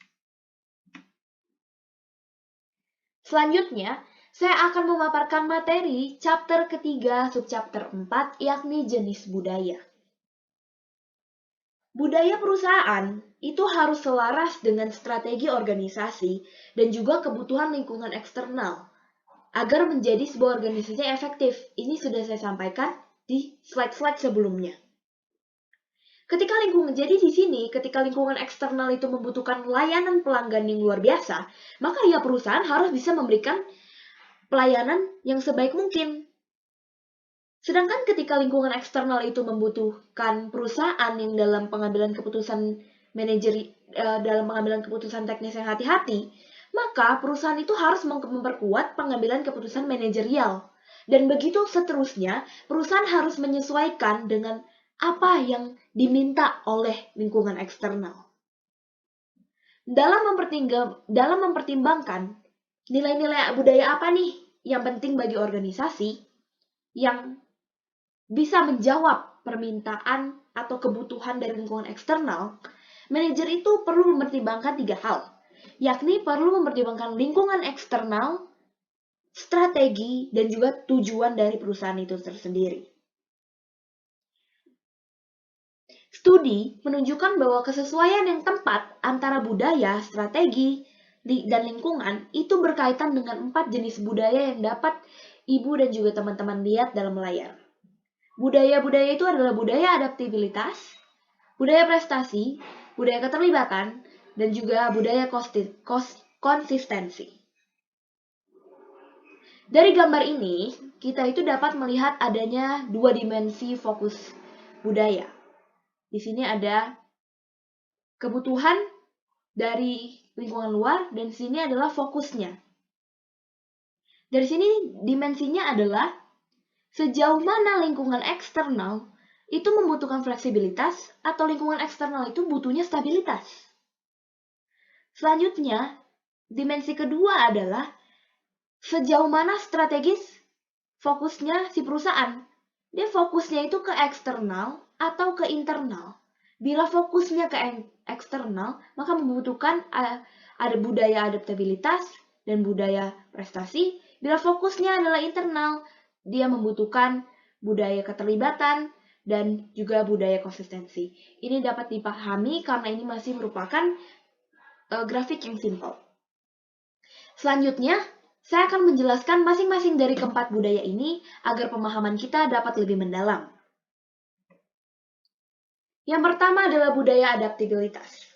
Selanjutnya, saya akan memaparkan materi chapter ketiga subchapter 4, yakni jenis budaya. Budaya perusahaan itu harus selaras dengan strategi organisasi dan juga kebutuhan lingkungan eksternal agar menjadi sebuah organisasi yang efektif. Ini sudah saya sampaikan di slide-slide sebelumnya. Ketika lingkungan eksternal itu membutuhkan layanan pelanggan yang luar biasa, maka ya perusahaan harus bisa memberikan pelayanan yang sebaik mungkin. Sedangkan ketika lingkungan eksternal itu membutuhkan perusahaan yang dalam pengambilan keputusan teknis yang hati-hati, maka perusahaan itu harus memperkuat pengambilan keputusan manajerial. Dan begitu seterusnya, perusahaan harus menyesuaikan dengan apa yang diminta oleh lingkungan eksternal. Dalam mempertimbangkan nilai-nilai budaya apa nih yang penting bagi organisasi yang bisa menjawab permintaan atau kebutuhan dari lingkungan eksternal, manajer itu perlu mempertimbangkan 3 hal, yakni perlu mempertimbangkan lingkungan eksternal, strategi, dan juga tujuan dari perusahaan itu tersendiri. Studi menunjukkan bahwa kesesuaian yang tepat antara budaya, strategi, dan lingkungan itu berkaitan dengan 4 jenis budaya yang dapat Ibu dan juga teman-teman lihat dalam layar. Budaya-budaya itu adalah budaya adaptabilitas, budaya prestasi, budaya keterlibatan, dan juga budaya konsistensi. Dari gambar ini, kita itu dapat melihat adanya 2 dimensi fokus budaya. Di sini ada kebutuhan dari lingkungan luar, dan di sini adalah fokusnya. Dari sini dimensinya adalah sejauh mana lingkungan eksternal itu membutuhkan fleksibilitas atau lingkungan eksternal itu butuhnya stabilitas. Selanjutnya, dimensi kedua adalah sejauh mana strategis fokusnya si perusahaan. Dia fokusnya itu ke eksternal atau ke internal. Bila fokusnya ke eksternal, maka membutuhkan ada budaya adaptabilitas dan budaya prestasi. Bila fokusnya adalah internal, dia membutuhkan budaya keterlibatan dan juga budaya konsistensi. Ini dapat dipahami karena ini masih merupakan grafik yang simple. Selanjutnya, saya akan menjelaskan masing-masing dari keempat budaya ini agar pemahaman kita dapat lebih mendalam. Yang pertama adalah budaya adaptabilitas.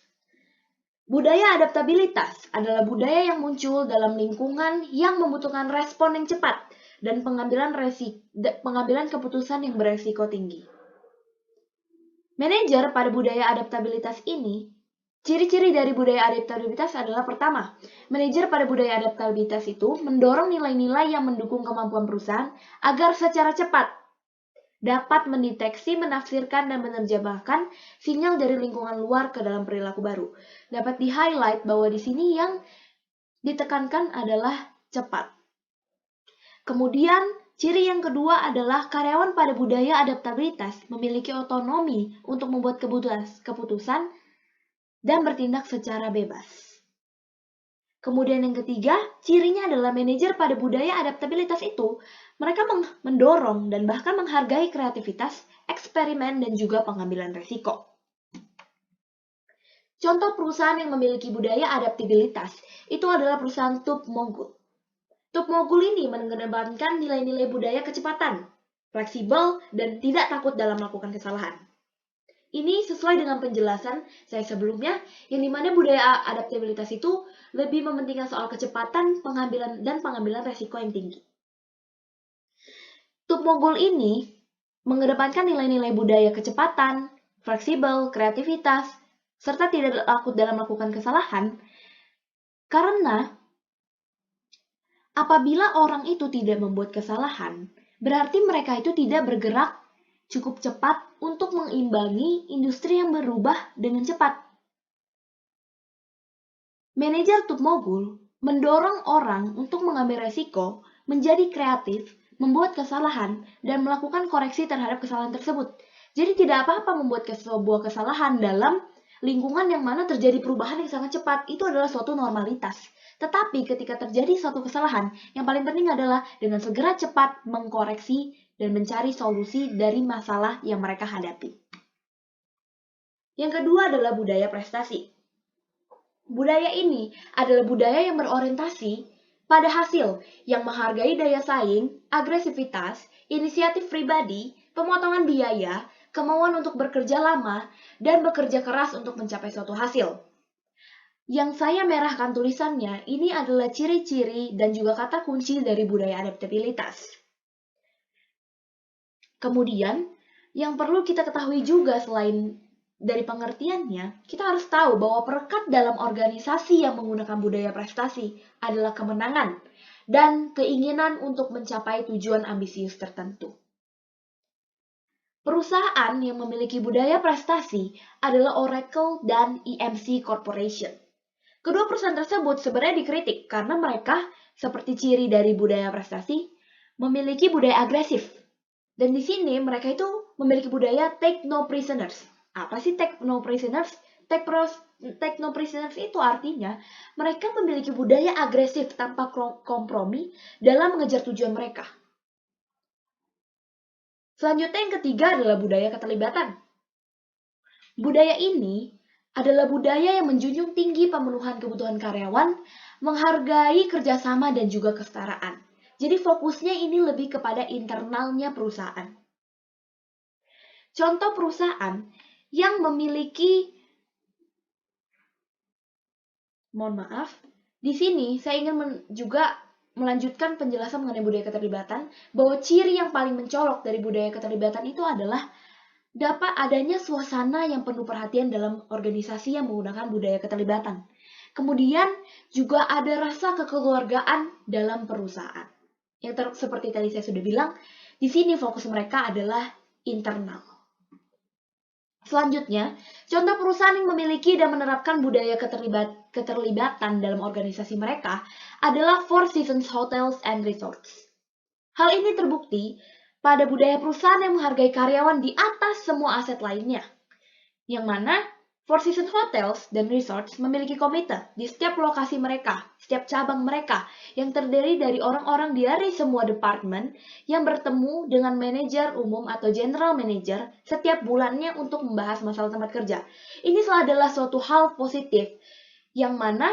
Budaya adaptabilitas adalah budaya yang muncul dalam lingkungan yang membutuhkan respon yang cepat dan pengambilan keputusan yang beresiko tinggi. Manajer pada budaya adaptabilitas ini, ciri-ciri dari budaya adaptabilitas adalah pertama, manajer pada budaya adaptabilitas itu mendorong nilai-nilai yang mendukung kemampuan perusahaan agar secara cepat dapat mendeteksi, menafsirkan, dan menerjemahkan sinyal dari lingkungan luar ke dalam perilaku baru. Dapat di-highlight bahwa di sini yang ditekankan adalah cepat. Kemudian, ciri yang kedua adalah karyawan pada budaya adaptabilitas memiliki otonomi untuk membuat keputusan dan bertindak secara bebas. Kemudian yang ketiga, cirinya adalah manajer pada budaya adaptabilitas itu, mereka mendorong dan bahkan menghargai kreativitas, eksperimen, dan juga pengambilan resiko. Contoh perusahaan yang memiliki budaya adaptabilitas itu adalah perusahaan Tupmogul. Tupmogul ini mengedepankan nilai-nilai budaya kecepatan, fleksibel, dan tidak takut dalam melakukan kesalahan. Ini sesuai dengan penjelasan saya sebelumnya, yang dimana budaya adaptabilitas itu lebih mementingkan soal kecepatan, pengambilan resiko yang tinggi. Tupmogul ini mengedepankan nilai-nilai budaya kecepatan, fleksibel, kreativitas, serta tidak takut dalam melakukan kesalahan, karena apabila orang itu tidak membuat kesalahan, berarti mereka itu tidak bergerak cukup cepat untuk mengimbangi industri yang berubah dengan cepat. Manajer Tupmogul mendorong orang untuk mengambil resiko, menjadi kreatif, membuat kesalahan, dan melakukan koreksi terhadap kesalahan tersebut. Jadi tidak apa-apa membuat sebuah kesalahan dalam lingkungan yang mana terjadi perubahan yang sangat cepat. Itu adalah suatu normalitas. Tetapi ketika terjadi suatu kesalahan, yang paling penting adalah dengan segera cepat mengkoreksi dan mencari solusi dari masalah yang mereka hadapi. Yang kedua adalah budaya prestasi. Budaya ini adalah budaya yang berorientasi pada hasil, yang menghargai daya saing, agresivitas, inisiatif pribadi, pemotongan biaya, kemauan untuk bekerja lama, dan bekerja keras untuk mencapai suatu hasil. Yang saya merahkan tulisannya, ini adalah ciri-ciri dan juga kata kunci dari budaya adaptabilitas. Kemudian, yang perlu kita ketahui juga selain dari pengertiannya, kita harus tahu bahwa perekat dalam organisasi yang menggunakan budaya prestasi adalah kemenangan dan keinginan untuk mencapai tujuan ambisius tertentu. Perusahaan yang memiliki budaya prestasi adalah Oracle dan EMC Corporation. Kedua perusahaan tersebut sebenarnya dikritik karena mereka, seperti ciri dari budaya prestasi, memiliki budaya agresif. Dan di sini mereka itu memiliki budaya take no prisoners. Apa sih take no prisoners? Take no prisoners itu artinya mereka memiliki budaya agresif tanpa kompromi dalam mengejar tujuan mereka. Selanjutnya yang ketiga adalah budaya keterlibatan. Budaya ini adalah budaya yang menjunjung tinggi pemenuhan kebutuhan karyawan, menghargai kerjasama dan juga kesetaraan. Jadi fokusnya ini lebih kepada internalnya perusahaan. Contoh perusahaan yang memiliki, di sini saya ingin juga melanjutkan penjelasan mengenai budaya keterlibatan, bahwa ciri yang paling mencolok dari budaya keterlibatan itu adalah dapat adanya suasana yang penuh perhatian dalam organisasi yang menggunakan budaya keterlibatan. Kemudian juga ada rasa kekeluargaan dalam perusahaan. Seperti tadi saya sudah bilang, di sini fokus mereka adalah internal. Selanjutnya, contoh perusahaan yang memiliki dan menerapkan budaya keterlibatan dalam organisasi mereka adalah Four Seasons Hotels and Resorts. Hal ini terbukti pada budaya perusahaan yang menghargai karyawan di atas semua aset lainnya, yang mana Four Seasons Hotels dan Resorts memiliki komite di setiap lokasi mereka, setiap cabang mereka, yang terdiri dari orang-orang dari semua departemen yang bertemu dengan manajer umum atau general manager setiap bulannya untuk membahas masalah tempat kerja. Ini adalah suatu hal positif, yang mana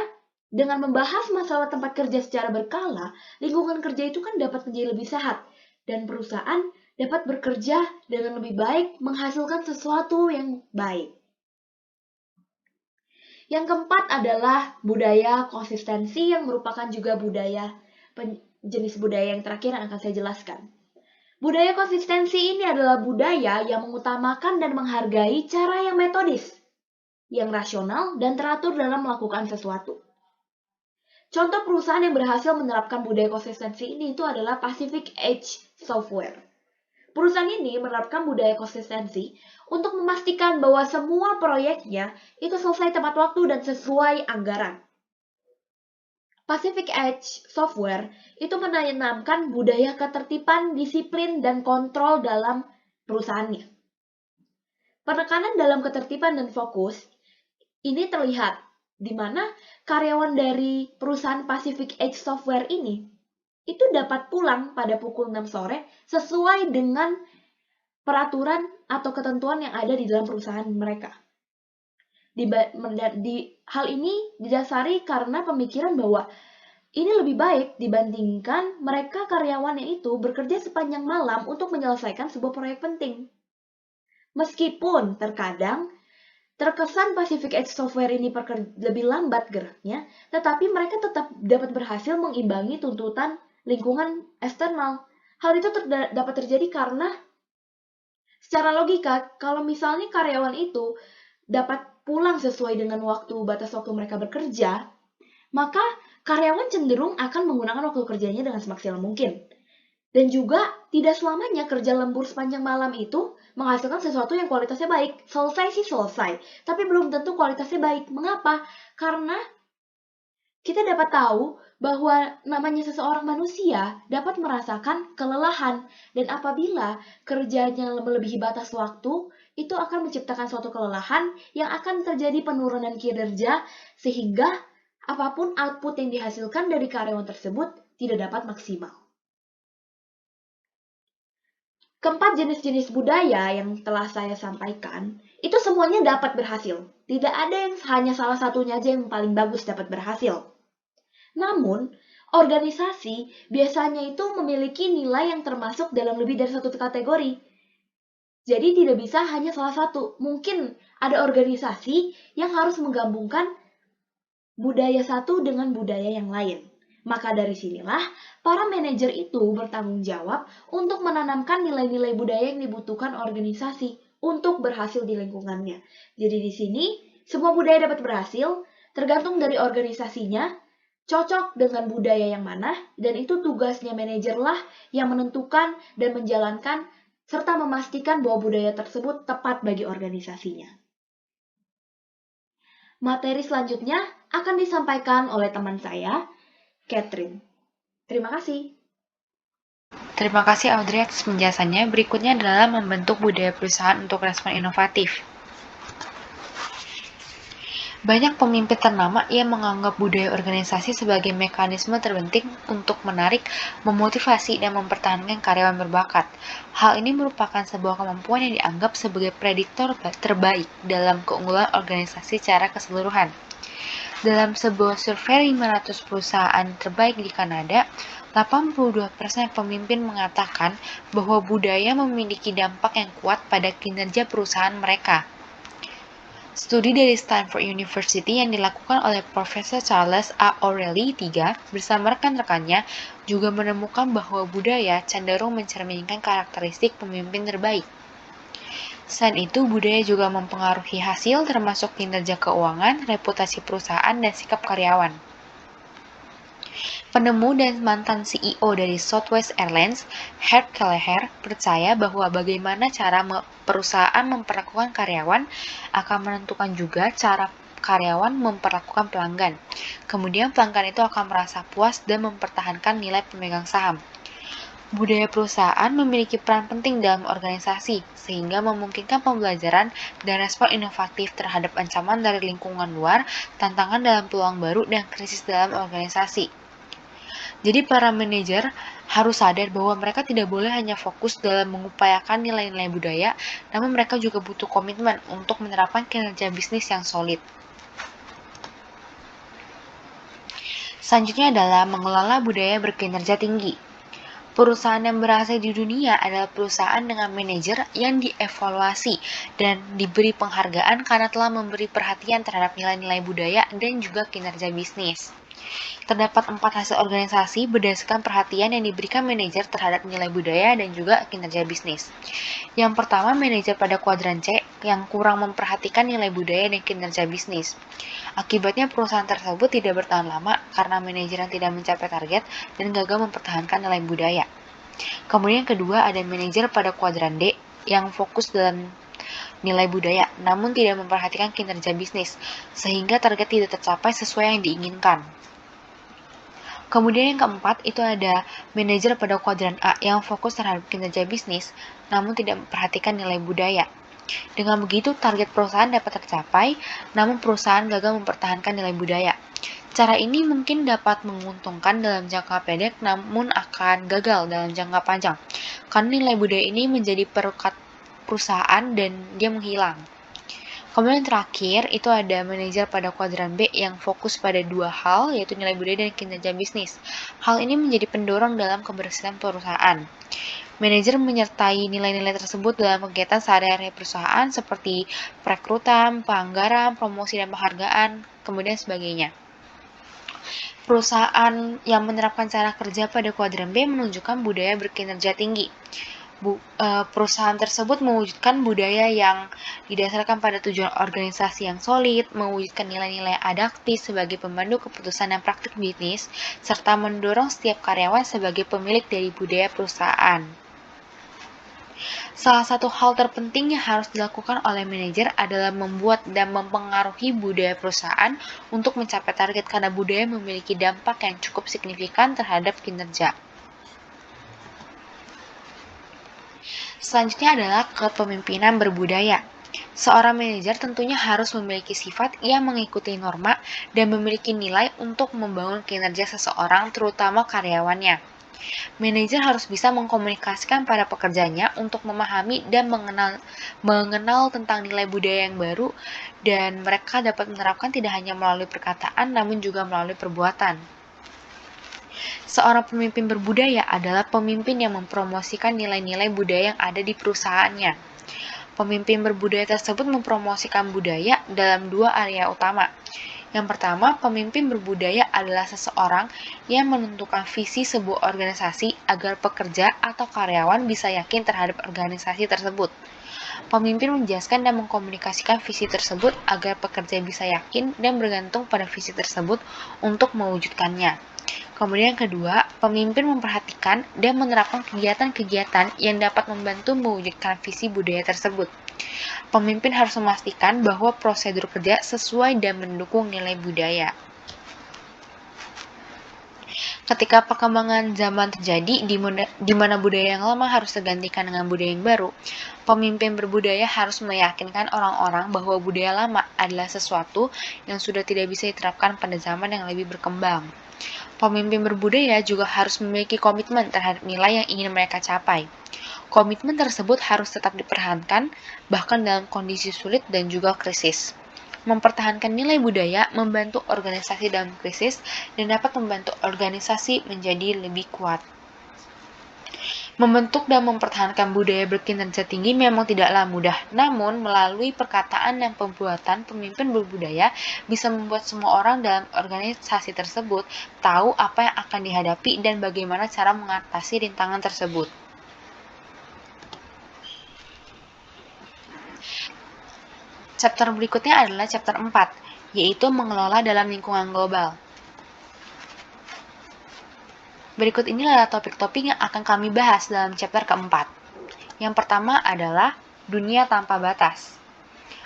dengan membahas masalah tempat kerja secara berkala, lingkungan kerja itu kan dapat menjadi lebih sehat, dan perusahaan dapat bekerja dengan lebih baik, menghasilkan sesuatu yang baik. Yang keempat adalah budaya konsistensi, yang merupakan juga jenis budaya yang terakhir yang akan saya jelaskan. Budaya konsistensi ini adalah budaya yang mengutamakan dan menghargai cara yang metodis, yang rasional dan teratur dalam melakukan sesuatu. Contoh perusahaan yang berhasil menerapkan budaya konsistensi ini itu adalah Pacific Edge Software. Perusahaan ini menerapkan budaya konsistensi untuk memastikan bahwa semua proyeknya itu selesai tepat waktu dan sesuai anggaran. Pacific Edge Software itu menanamkan budaya ketertiban, disiplin, dan kontrol dalam perusahaannya. Penekanan dalam ketertiban dan fokus ini terlihat di mana karyawan dari perusahaan Pacific Edge Software ini itu dapat pulang pada pukul 6 sore sesuai dengan peraturan atau ketentuan yang ada di dalam perusahaan mereka. Hal ini didasari karena pemikiran bahwa ini lebih baik dibandingkan mereka karyawannya itu bekerja sepanjang malam untuk menyelesaikan sebuah proyek penting. Meskipun terkadang terkesan Pacific Edge Software ini lebih lambat geraknya, tetapi mereka tetap dapat berhasil mengimbangi tuntutan lingkungan eksternal. Hal itu dapat terjadi karena secara logika, kalau misalnya karyawan itu dapat pulang sesuai dengan batas waktu mereka bekerja, maka karyawan cenderung akan menggunakan waktu kerjanya dengan semaksimal mungkin. Dan juga tidak selamanya kerja lembur sepanjang malam itu menghasilkan sesuatu yang kualitasnya baik. Selesai sih selesai, tapi belum tentu kualitasnya baik. Mengapa? Karena kita dapat tahu bahwa namanya seseorang manusia dapat merasakan kelelahan, dan apabila kerjanya melebihi batas waktu, itu akan menciptakan suatu kelelahan yang akan terjadi penurunan kinerja, sehingga apapun output yang dihasilkan dari karyawan tersebut tidak dapat maksimal. Keempat jenis-jenis budaya yang telah saya sampaikan, itu semuanya dapat berhasil. Tidak ada yang hanya salah satunya aja yang paling bagus dapat berhasil. Namun, organisasi biasanya itu memiliki nilai yang termasuk dalam lebih dari satu kategori. Jadi tidak bisa hanya salah satu. Mungkin ada organisasi yang harus menggabungkan budaya satu dengan budaya yang lain. Maka dari sinilah, para manajer itu bertanggung jawab untuk menanamkan nilai-nilai budaya yang dibutuhkan organisasi untuk berhasil di lingkungannya. Jadi di sini, semua budaya dapat berhasil, tergantung dari organisasinya, cocok dengan budaya yang mana, dan itu tugasnya manajer lah yang menentukan dan menjalankan serta memastikan bahwa budaya tersebut tepat bagi organisasinya. Materi selanjutnya akan disampaikan oleh teman saya, Catherine. Terima kasih. Terima kasih Audrey atas penjelasannya. Berikutnya adalah membentuk budaya perusahaan untuk respon inovatif. Banyak pemimpin ternama yang menganggap budaya organisasi sebagai mekanisme terpenting untuk menarik, memotivasi, dan mempertahankan karyawan berbakat. Hal ini merupakan sebuah kemampuan yang dianggap sebagai prediktor terbaik dalam keunggulan organisasi secara keseluruhan. Dalam sebuah survei 500 perusahaan terbaik di Kanada, 82% pemimpin mengatakan bahwa budaya memiliki dampak yang kuat pada kinerja perusahaan mereka. Studi dari Stanford University yang dilakukan oleh Profesor Charles A. O'Reilly III bersama rekan-rekannya juga menemukan bahwa budaya cenderung mencerminkan karakteristik pemimpin terbaik. Selain itu, budaya juga mempengaruhi hasil termasuk kinerja keuangan, reputasi perusahaan, dan sikap karyawan. Penemu dan mantan CEO dari Southwest Airlines, Herb Kelleher, percaya bahwa bagaimana cara perusahaan memperlakukan karyawan akan menentukan juga cara karyawan memperlakukan pelanggan. Kemudian pelanggan itu akan merasa puas dan mempertahankan nilai pemegang saham. Budaya perusahaan memiliki peran penting dalam organisasi, sehingga memungkinkan pembelajaran dan respon inovatif terhadap ancaman dari lingkungan luar, tantangan dalam peluang baru, dan krisis dalam organisasi. Jadi para manajer harus sadar bahwa mereka tidak boleh hanya fokus dalam mengupayakan nilai-nilai budaya, namun mereka juga butuh komitmen untuk menerapkan kinerja bisnis yang solid. Selanjutnya adalah mengelola budaya berkinerja tinggi. Perusahaan yang berhasil di dunia adalah perusahaan dengan manajer yang dievaluasi dan diberi penghargaan karena telah memberi perhatian terhadap nilai-nilai budaya dan juga kinerja bisnis. Terdapat 4 hasil organisasi berdasarkan perhatian yang diberikan manajer terhadap nilai budaya dan juga kinerja bisnis. Yang pertama, manajer pada kuadran C yang kurang memperhatikan nilai budaya dan kinerja bisnis. Akibatnya perusahaan tersebut tidak bertahan lama karena manajer yang tidak mencapai target dan gagal mempertahankan nilai budaya. Kemudian yang kedua, ada manajer pada kuadran D yang fokus dalam nilai budaya namun tidak memperhatikan kinerja bisnis, sehingga target tidak tercapai sesuai yang diinginkan. Kemudian yang keempat, itu ada manajer pada kuadran A yang fokus terhadap kinerja bisnis, namun tidak memperhatikan nilai budaya. Dengan begitu, target perusahaan dapat tercapai, namun perusahaan gagal mempertahankan nilai budaya. Cara ini mungkin dapat menguntungkan dalam jangka pendek, namun akan gagal dalam jangka panjang, karena nilai budaya ini menjadi perekat perusahaan dan dia menghilang. Kemudian terakhir, itu ada manajer pada kuadran B yang fokus pada 2 hal, yaitu nilai budaya dan kinerja bisnis. Hal ini menjadi pendorong dalam keberhasilan perusahaan. Manajer menyertai nilai-nilai tersebut dalam kegiatan sehari-hari perusahaan seperti perekrutan, penganggaran, promosi dan penghargaan, kemudian sebagainya. Perusahaan yang menerapkan cara kerja pada kuadran B menunjukkan budaya berkinerja tinggi. Perusahaan tersebut mewujudkan budaya yang didasarkan pada tujuan organisasi yang solid, mewujudkan nilai-nilai adaptif sebagai pemandu keputusan dan praktik bisnis, serta mendorong setiap karyawan sebagai pemilik dari budaya perusahaan. Salah satu hal terpenting yang harus dilakukan oleh manajer adalah membuat dan mempengaruhi budaya perusahaan untuk mencapai target karena budaya memiliki dampak yang cukup signifikan terhadap kinerja. Selanjutnya adalah kepemimpinan berbudaya. Seorang manajer tentunya harus memiliki sifat yang mengikuti norma dan memiliki nilai untuk membangun kinerja seseorang, terutama karyawannya. Manajer harus bisa mengkomunikasikan pada pekerjanya untuk memahami dan mengenal tentang nilai budaya yang baru, dan mereka dapat menerapkan tidak hanya melalui perkataan namun juga melalui perbuatan. Seorang pemimpin berbudaya adalah pemimpin yang mempromosikan nilai-nilai budaya yang ada di perusahaannya. Pemimpin berbudaya tersebut mempromosikan budaya dalam dua area utama. Yang pertama, pemimpin berbudaya adalah seseorang yang menentukan visi sebuah organisasi agar pekerja atau karyawan bisa yakin terhadap organisasi tersebut. Pemimpin menjelaskan dan mengkomunikasikan visi tersebut agar pekerja bisa yakin dan bergantung pada visi tersebut untuk mewujudkannya. Kemudian yang kedua, pemimpin memperhatikan dan menerapkan kegiatan-kegiatan yang dapat membantu mewujudkan visi budaya tersebut. Pemimpin harus memastikan bahwa prosedur kerja sesuai dan mendukung nilai budaya. Ketika perkembangan zaman terjadi di mana budaya yang lama harus tergantikan dengan budaya yang baru, pemimpin berbudaya harus meyakinkan orang-orang bahwa budaya lama adalah sesuatu yang sudah tidak bisa diterapkan pada zaman yang lebih berkembang. Pemimpin berbudaya juga harus memiliki komitmen terhadap nilai yang ingin mereka capai. Komitmen tersebut harus tetap dipertahankan, bahkan dalam kondisi sulit dan juga krisis. Mempertahankan nilai budaya membantu organisasi dalam krisis dan dapat membantu organisasi menjadi lebih kuat. Membentuk dan mempertahankan budaya berkinerja tinggi memang tidaklah mudah, namun melalui perkataan dan perbuatan pemimpin berbudaya bisa membuat semua orang dalam organisasi tersebut tahu apa yang akan dihadapi dan bagaimana cara mengatasi rintangan tersebut. Chapter berikutnya adalah chapter 4, yaitu mengelola dalam lingkungan global. Berikut ini adalah topik-topik yang akan kami bahas dalam chapter keempat. Yang pertama adalah dunia tanpa batas.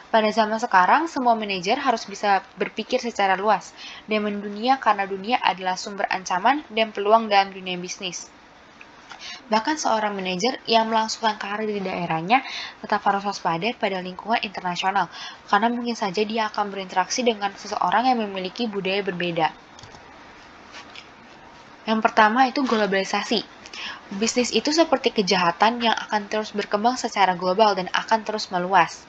Pada zaman sekarang, semua manajer harus bisa berpikir secara luas dan mendunia karena dunia adalah sumber ancaman dan peluang dalam dunia bisnis. Bahkan seorang manajer yang melangsungkan karir di daerahnya tetap harus waspada pada lingkungan internasional, karena mungkin saja dia akan berinteraksi dengan seseorang yang memiliki budaya berbeda. Yang pertama itu globalisasi. Bisnis itu seperti kejahatan yang akan terus berkembang secara global dan akan terus meluas.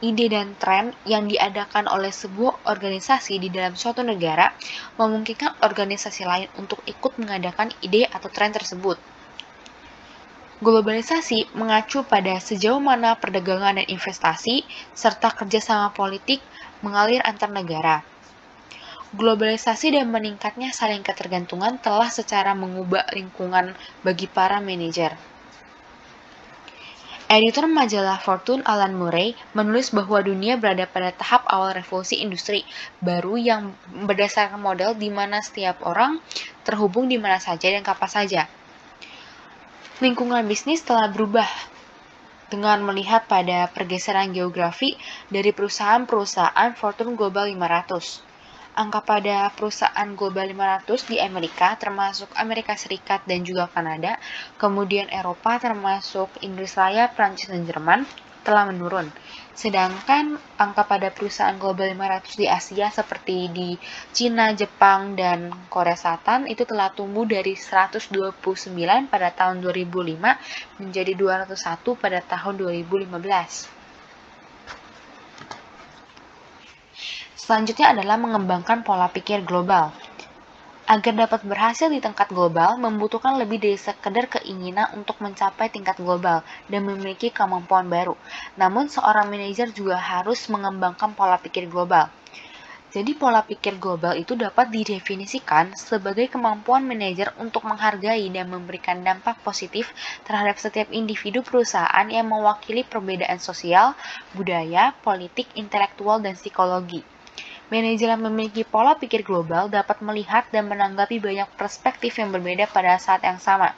Ide dan tren yang diadakan oleh sebuah organisasi di dalam suatu negara memungkinkan organisasi lain untuk ikut mengadakan ide atau tren tersebut. Globalisasi mengacu pada sejauh mana perdagangan dan investasi, serta kerjasama politik mengalir antar negara. Globalisasi dan meningkatnya saling ketergantungan telah secara mengubah lingkungan bagi para manajer. Editor majalah Fortune Alan Murray menulis bahwa dunia berada pada tahap awal revolusi industri baru yang berdasarkan model di mana setiap orang terhubung di mana saja dan kapan saja. Lingkungan bisnis telah berubah dengan melihat pada pergeseran geografi dari perusahaan-perusahaan Fortune Global 500. Angka pada perusahaan Global 500 di Amerika, termasuk Amerika Serikat dan juga Kanada, kemudian Eropa termasuk Inggris Raya, Prancis, dan Jerman, telah menurun. Sedangkan angka pada perusahaan Global 500 di Asia seperti di Cina, Jepang, dan Korea Selatan itu telah tumbuh dari 129 pada tahun 2005 menjadi 201 pada tahun 2015. Selanjutnya adalah mengembangkan pola pikir global. Agar dapat berhasil di tingkat global, membutuhkan lebih dari sekedar keinginan untuk mencapai tingkat global dan memiliki kemampuan baru. Namun, seorang manajer juga harus mengembangkan pola pikir global. Jadi, pola pikir global itu dapat didefinisikan sebagai kemampuan manajer untuk menghargai dan memberikan dampak positif terhadap setiap individu perusahaan yang mewakili perbedaan sosial, budaya, politik, intelektual, dan psikologi. Manajer yang memiliki pola pikir global dapat melihat dan menanggapi banyak perspektif yang berbeda pada saat yang sama.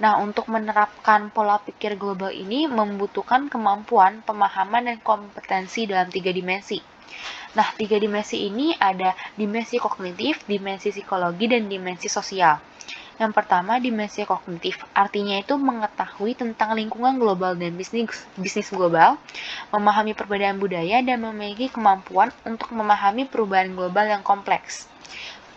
Nah, untuk menerapkan pola pikir global ini membutuhkan kemampuan, pemahaman, dan kompetensi dalam 3 dimensi. Nah, 3 dimensi ini ada dimensi kognitif, dimensi psikologi, dan dimensi sosial. Yang pertama, dimensi kognitif, artinya itu mengetahui tentang lingkungan global dan bisnis global, memahami perbedaan budaya, dan memiliki kemampuan untuk memahami perubahan global yang kompleks.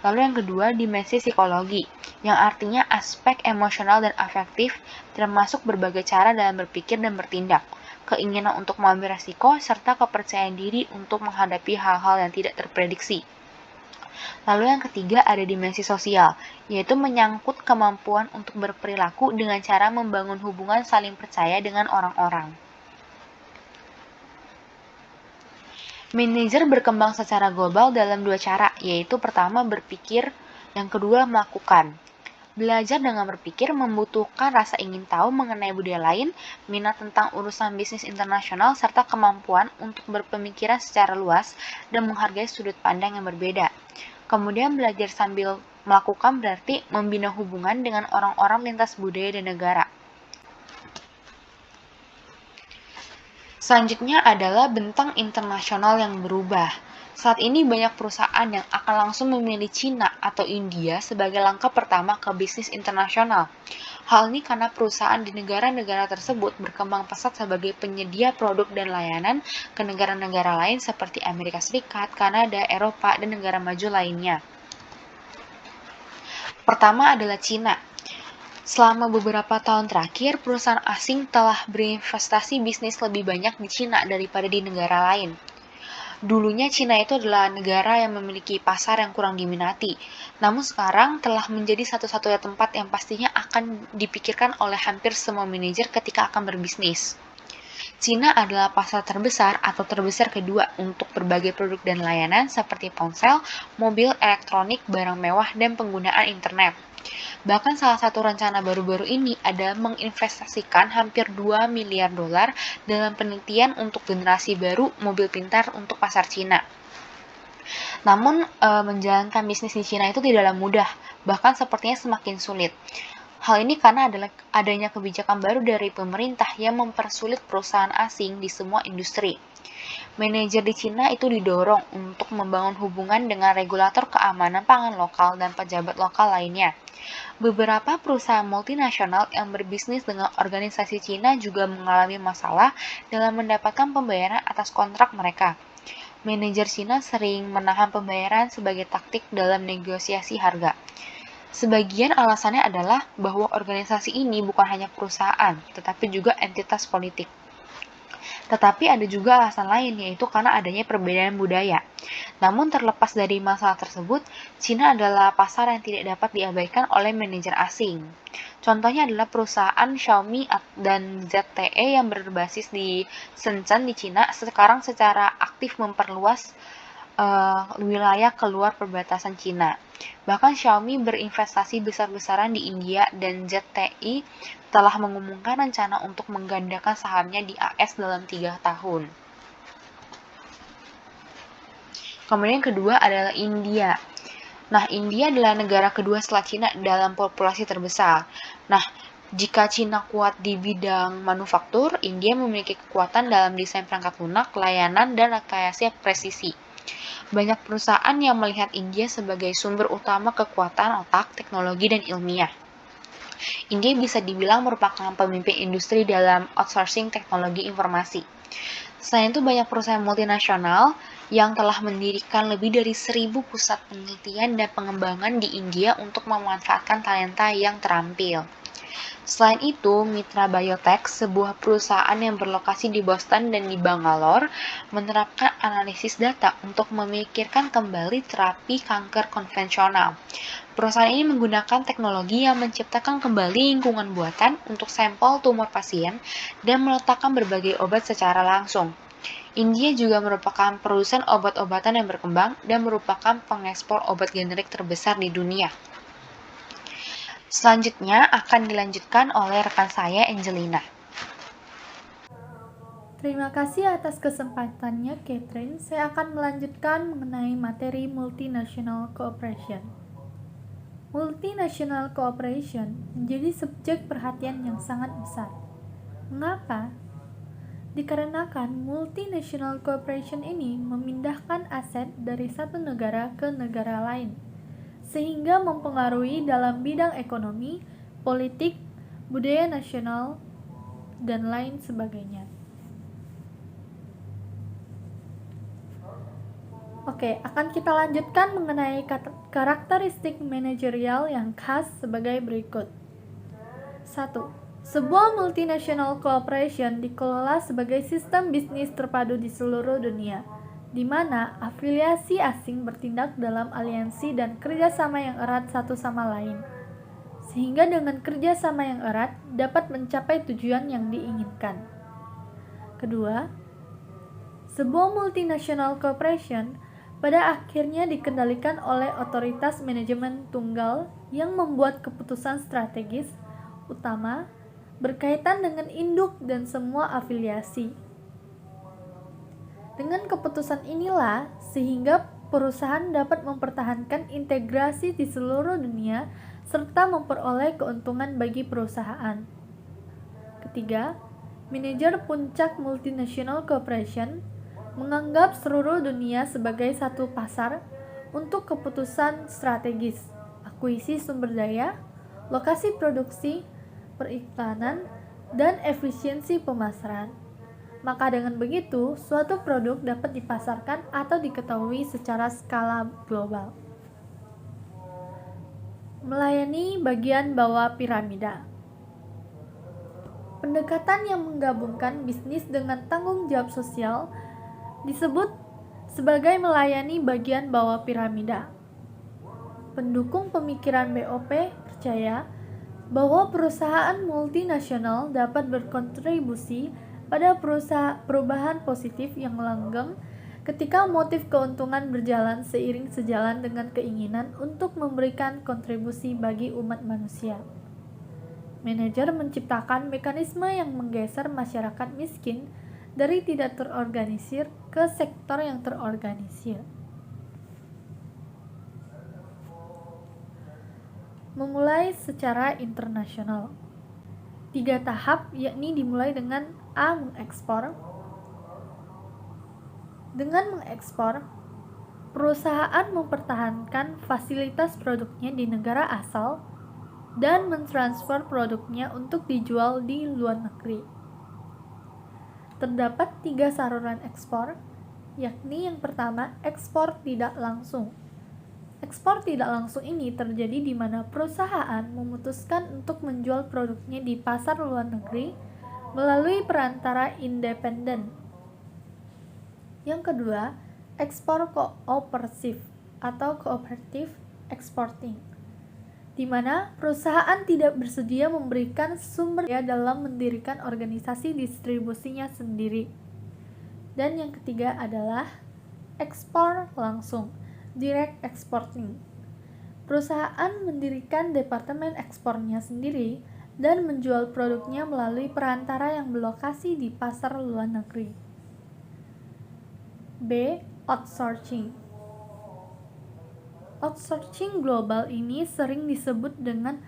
Lalu yang kedua, dimensi psikologi, yang artinya aspek emosional dan afektif, termasuk berbagai cara dalam berpikir dan bertindak, keinginan untuk mengambil resiko, serta kepercayaan diri untuk menghadapi hal-hal yang tidak terprediksi. Lalu yang ketiga ada dimensi sosial, yaitu menyangkut kemampuan untuk berperilaku dengan cara membangun hubungan saling percaya dengan orang-orang. Manajer berkembang secara global dalam 2 cara, yaitu pertama berpikir, yang kedua melakukan. Belajar dengan berpikir membutuhkan rasa ingin tahu mengenai budaya lain, minat tentang urusan bisnis internasional, serta kemampuan untuk berpemikiran secara luas dan menghargai sudut pandang yang berbeda. Kemudian belajar sambil melakukan berarti membina hubungan dengan orang-orang lintas budaya dan negara. Selanjutnya adalah bentang internasional yang berubah. Saat ini banyak perusahaan yang akan langsung memilih Cina atau India sebagai langkah pertama ke bisnis internasional. Hal ini karena perusahaan di negara-negara tersebut berkembang pesat sebagai penyedia produk dan layanan ke negara-negara lain seperti Amerika Serikat, Kanada, Eropa, dan negara maju lainnya. Pertama adalah Cina. Selama beberapa tahun terakhir, perusahaan asing telah berinvestasi bisnis lebih banyak di Cina daripada di negara lain. Dulunya Cina itu adalah negara yang memiliki pasar yang kurang diminati, namun sekarang telah menjadi satu-satunya tempat yang pastinya akan dipikirkan oleh hampir semua manajer ketika akan berbisnis. Cina adalah pasar terbesar atau terbesar kedua untuk berbagai produk dan layanan seperti ponsel, mobil, elektronik, barang mewah, dan penggunaan internet. Bahkan salah satu rencana baru-baru ini adalah menginvestasikan hampir 2 miliar dolar dalam penelitian untuk generasi baru mobil pintar untuk pasar Cina. Namun, menjalankan bisnis di Cina itu tidaklah mudah, bahkan sepertinya semakin sulit. Hal ini karena adanya kebijakan baru dari pemerintah yang mempersulit perusahaan asing di semua industri. Manajer di Cina itu didorong untuk membangun hubungan dengan regulator keamanan pangan lokal dan pejabat lokal lainnya. Beberapa perusahaan multinasional yang berbisnis dengan organisasi Cina juga mengalami masalah dalam mendapatkan pembayaran atas kontrak mereka. Manajer Cina sering menahan pembayaran sebagai taktik dalam negosiasi harga. Sebagian alasannya adalah bahwa organisasi ini bukan hanya perusahaan, tetapi juga entitas politik. Tetapi ada juga alasan lain, yaitu karena adanya perbedaan budaya. Namun terlepas dari masalah tersebut, Cina adalah pasar yang tidak dapat diabaikan oleh manajer asing. Contohnya adalah perusahaan Xiaomi dan ZTE yang berbasis di Shenzhen di Cina sekarang secara aktif memperluas wilayah keluar perbatasan Cina. Bahkan Xiaomi berinvestasi besar-besaran di India dan ZTE telah mengumumkan rencana untuk menggandakan sahamnya di AS dalam 3 tahun. Kemudian yang kedua adalah India. Nah, India adalah negara kedua setelah Cina dalam populasi terbesar. Nah, jika Cina kuat di bidang manufaktur, India memiliki kekuatan dalam desain perangkat lunak, layanan, dan rekayasa presisi. Banyak perusahaan yang melihat India sebagai sumber utama kekuatan otak, teknologi, dan ilmiah. India bisa dibilang merupakan pemimpin industri dalam outsourcing teknologi informasi. Selain itu, banyak perusahaan multinasional yang telah mendirikan lebih dari 1.000 pusat penelitian dan pengembangan di India untuk memanfaatkan talenta yang terampil. Selain itu, Mitra Biotech, sebuah perusahaan yang berlokasi di Boston dan di Bangalore, menerapkan analisis data untuk memikirkan kembali terapi kanker konvensional. Perusahaan ini menggunakan teknologi yang menciptakan kembali lingkungan buatan untuk sampel tumor pasien dan meletakkan berbagai obat secara langsung. India juga merupakan produsen obat-obatan yang berkembang dan merupakan pengekspor obat generik terbesar di dunia. Selanjutnya akan dilanjutkan oleh rekan saya, Angelina. Terima kasih atas kesempatannya, Catherine. Saya akan melanjutkan mengenai materi multinational cooperation. Multinational cooperation menjadi subjek perhatian yang sangat besar. Mengapa? Dikarenakan multinational cooperation ini memindahkan aset dari satu negara ke negara lain, sehingga mempengaruhi dalam bidang ekonomi, politik, budaya nasional, dan lain sebagainya. Oke, akan kita lanjutkan mengenai karakteristik manajerial yang khas sebagai berikut. 1. Sebuah multinational corporation dikelola sebagai sistem bisnis terpadu di seluruh dunia, di mana afiliasi asing bertindak dalam aliansi dan kerjasama yang erat satu sama lain, sehingga dengan kerjasama yang erat dapat mencapai tujuan yang diinginkan. Kedua, sebuah multinational corporation pada akhirnya dikendalikan oleh otoritas manajemen tunggal yang membuat keputusan strategis utama berkaitan dengan induk dan semua afiliasi. Dengan keputusan inilah sehingga perusahaan dapat mempertahankan integrasi di seluruh dunia serta memperoleh keuntungan bagi perusahaan. Ketiga, manajer puncak multinational corporation menganggap seluruh dunia sebagai satu pasar untuk keputusan strategis, akuisisi sumber daya, lokasi produksi, periklanan, dan efisiensi pemasaran. Maka dengan begitu, suatu produk dapat dipasarkan atau diketahui secara skala global. Melayani bagian bawah piramida. Pendekatan yang menggabungkan bisnis dengan tanggung jawab sosial disebut sebagai melayani bagian bawah piramida. Pendukung pemikiran BOP percaya bahwa perusahaan multinasional dapat berkontribusi pada perubahan positif yang langgeng ketika motif keuntungan berjalan seiring sejalan dengan keinginan untuk memberikan kontribusi bagi umat manusia. Manajer menciptakan mekanisme yang menggeser masyarakat miskin dari tidak terorganisir ke sektor yang terorganisir. Memulai secara internasional. 3 tahap, yakni dimulai dengan A. Mengekspor. Dengan mengekspor, perusahaan mempertahankan fasilitas produknya di negara asal dan mentransfer produknya untuk dijual di luar negeri. Terdapat 3 saluran ekspor, yakni yang pertama, ekspor tidak langsung. Ekspor tidak langsung ini terjadi di mana perusahaan memutuskan untuk menjual produknya di pasar luar negeri melalui perantara independen. Yang kedua, ekspor kooperatif atau cooperative exporting, di mana perusahaan tidak bersedia memberikan sumber daya dalam mendirikan organisasi distribusinya sendiri. Dan yang ketiga adalah ekspor langsung, direct exporting. Perusahaan mendirikan departemen ekspornya sendiri dan menjual produknya melalui perantara yang berlokasi di pasar luar negeri. B. Outsourcing. Outsourcing global ini sering disebut dengan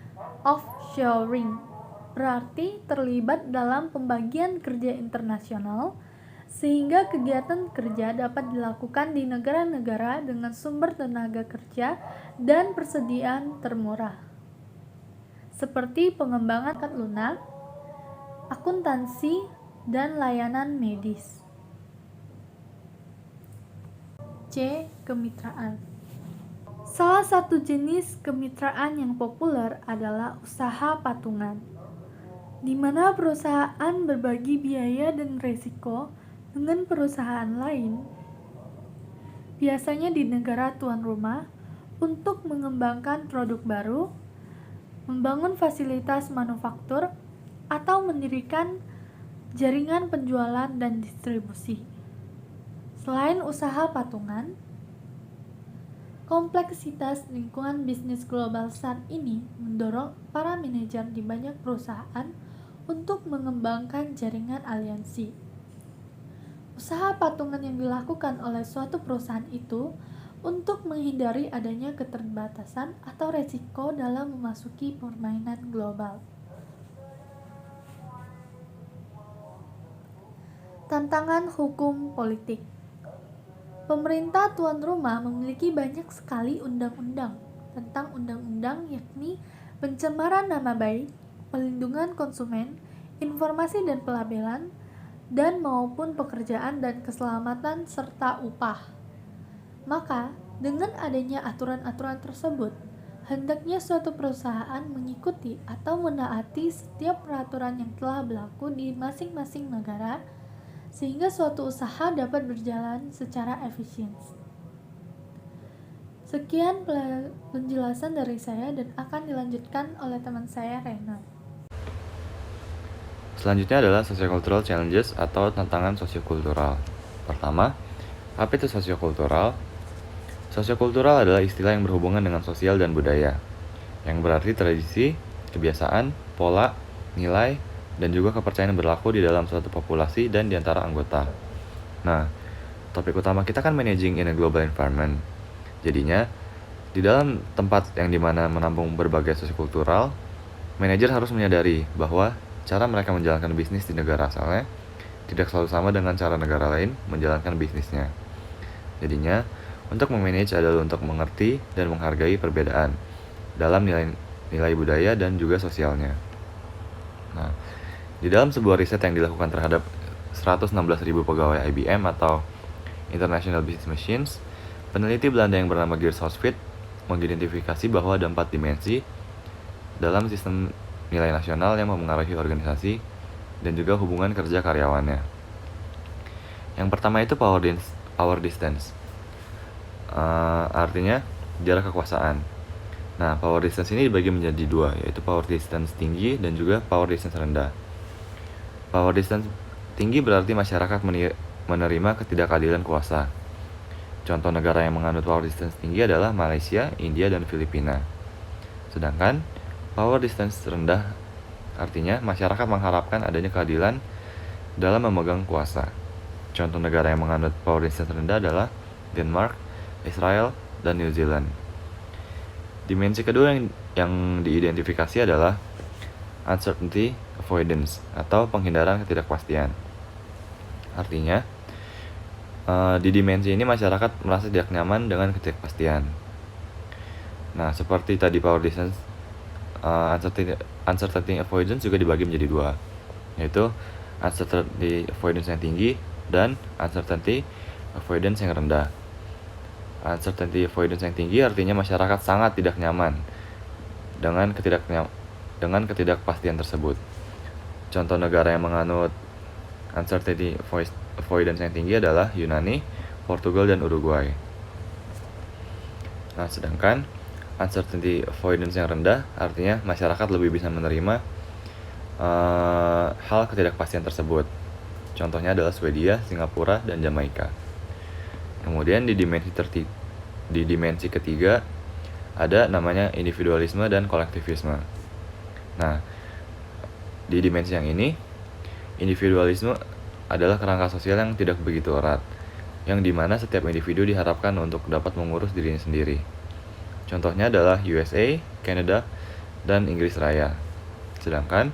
offshoring, berarti terlibat dalam pembagian kerja internasional, sehingga kegiatan kerja dapat dilakukan di negara-negara dengan sumber tenaga kerja dan persediaan termurah, seperti pengembangan bakat lunak, akuntansi, dan layanan medis. C. Kemitraan. Salah satu jenis kemitraan yang populer adalah usaha patungan, di mana perusahaan berbagi biaya dan risiko dengan perusahaan lain, biasanya di negara tuan rumah, untuk mengembangkan produk baru, membangun fasilitas manufaktur, atau mendirikan jaringan penjualan dan distribusi. Selain usaha patungan, kompleksitas lingkungan bisnis global saat ini mendorong para manajer di banyak perusahaan untuk mengembangkan jaringan aliansi. Usaha patungan yang dilakukan oleh suatu perusahaan itu untuk menghindari adanya keterbatasan atau resiko dalam memasuki permainan global. Tantangan hukum politik. Pemerintah tuan rumah memiliki banyak sekali undang-undang tentang undang-undang, yakni pencemaran nama baik, pelindungan konsumen, informasi dan pelabelan, dan maupun pekerjaan dan keselamatan serta upah. Maka, dengan adanya aturan-aturan tersebut, hendaknya suatu perusahaan mengikuti atau menaati setiap peraturan yang telah berlaku di masing-masing negara, sehingga suatu usaha dapat berjalan secara efisien. Sekian penjelasan dari saya dan akan dilanjutkan oleh teman saya, Rena. Selanjutnya adalah sociocultural challenges atau tantangan sosiokultural. Pertama, apa itu sosiokultural? Sosiokultural adalah istilah yang berhubungan dengan sosial dan budaya, yang berarti tradisi, kebiasaan, pola, nilai, dan juga kepercayaan yang berlaku di dalam suatu populasi dan di antara anggota. Nah, topik utama kita kan managing in a global environment. Jadinya, di dalam tempat yang dimana menampung berbagai sosiokultural, manajer harus menyadari bahwa cara mereka menjalankan bisnis di negara asalnya tidak selalu sama dengan cara negara lain menjalankan bisnisnya. Jadinya, untuk memanage adalah untuk mengerti dan menghargai perbedaan dalam nilai budaya dan juga sosialnya. Nah, di dalam sebuah riset yang dilakukan terhadap 116.000 pegawai IBM atau International Business Machines, peneliti Belanda yang bernama Geert Housefield mengidentifikasi bahwa ada 4 dimensi dalam sistem nilai nasional yang memengaruhi organisasi dan juga hubungan kerja karyawannya. Yang pertama itu power distance. Artinya jarak kekuasaan. Nah, power distance ini dibagi menjadi 2, yaitu power distance tinggi dan juga power distance rendah. Power distance tinggi berarti masyarakat menerima ketidakadilan kuasa. Contoh negara yang menganut power distance tinggi adalah Malaysia, India, dan Filipina. Sedangkan power distance rendah artinya masyarakat mengharapkan adanya keadilan dalam memegang kuasa. Contoh negara yang menganut power distance rendah adalah Denmark, Israel, dan New Zealand. Dimensi kedua yang diidentifikasi adalah uncertainty avoidance atau penghindaran ketidakpastian. Artinya, di dimensi ini masyarakat merasa tidak nyaman dengan ketidakpastian. Nah, seperti tadi power distance, uncertainty avoidance juga dibagi menjadi 2, yaitu uncertainty avoidance yang tinggi dan uncertainty avoidance yang rendah. Uncertainty avoidance yang tinggi artinya masyarakat sangat tidak nyaman dengan ketidakpastian tersebut. Contoh negara yang menganut uncertainty avoidance yang tinggi adalah Yunani, Portugal, dan Uruguay. Nah, sedangkan uncertainty avoidance yang rendah artinya masyarakat lebih bisa menerima hal ketidakpastian tersebut. Contohnya adalah Swedia, Singapura, dan Jamaika. Kemudian di dimensi ketiga ada namanya individualisme dan kolektivisme. Nah, di dimensi yang ini, individualisme adalah kerangka sosial yang tidak begitu erat, yang dimana setiap individu diharapkan untuk dapat mengurus dirinya sendiri. Contohnya adalah USA, Kanada, dan Inggris Raya. Sedangkan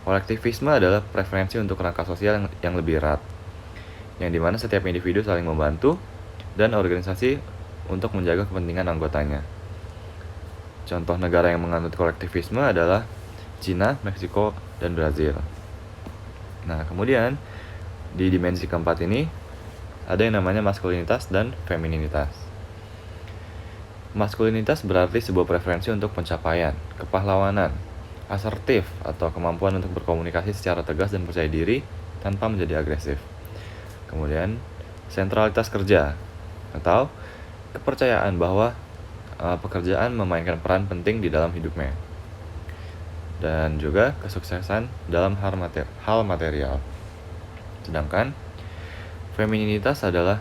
kolektivisme adalah preferensi untuk kerangka sosial yang lebih erat, yang dimana setiap individu saling membantu dan organisasi untuk menjaga kepentingan anggotanya. Contoh negara yang menganut kolektivisme adalah Cina, Meksiko, dan Brazil. Nah, kemudian di dimensi keempat ini ada yang namanya maskulinitas dan femininitas. Maskulinitas berarti sebuah preferensi untuk pencapaian, kepahlawanan, asertif atau kemampuan untuk berkomunikasi secara tegas dan percaya diri tanpa menjadi agresif. Kemudian, sentralitas kerja atau kepercayaan bahwa pekerjaan memainkan peran penting di dalam hidupnya. Dan juga kesuksesan dalam hal material. Sedangkan femininitas adalah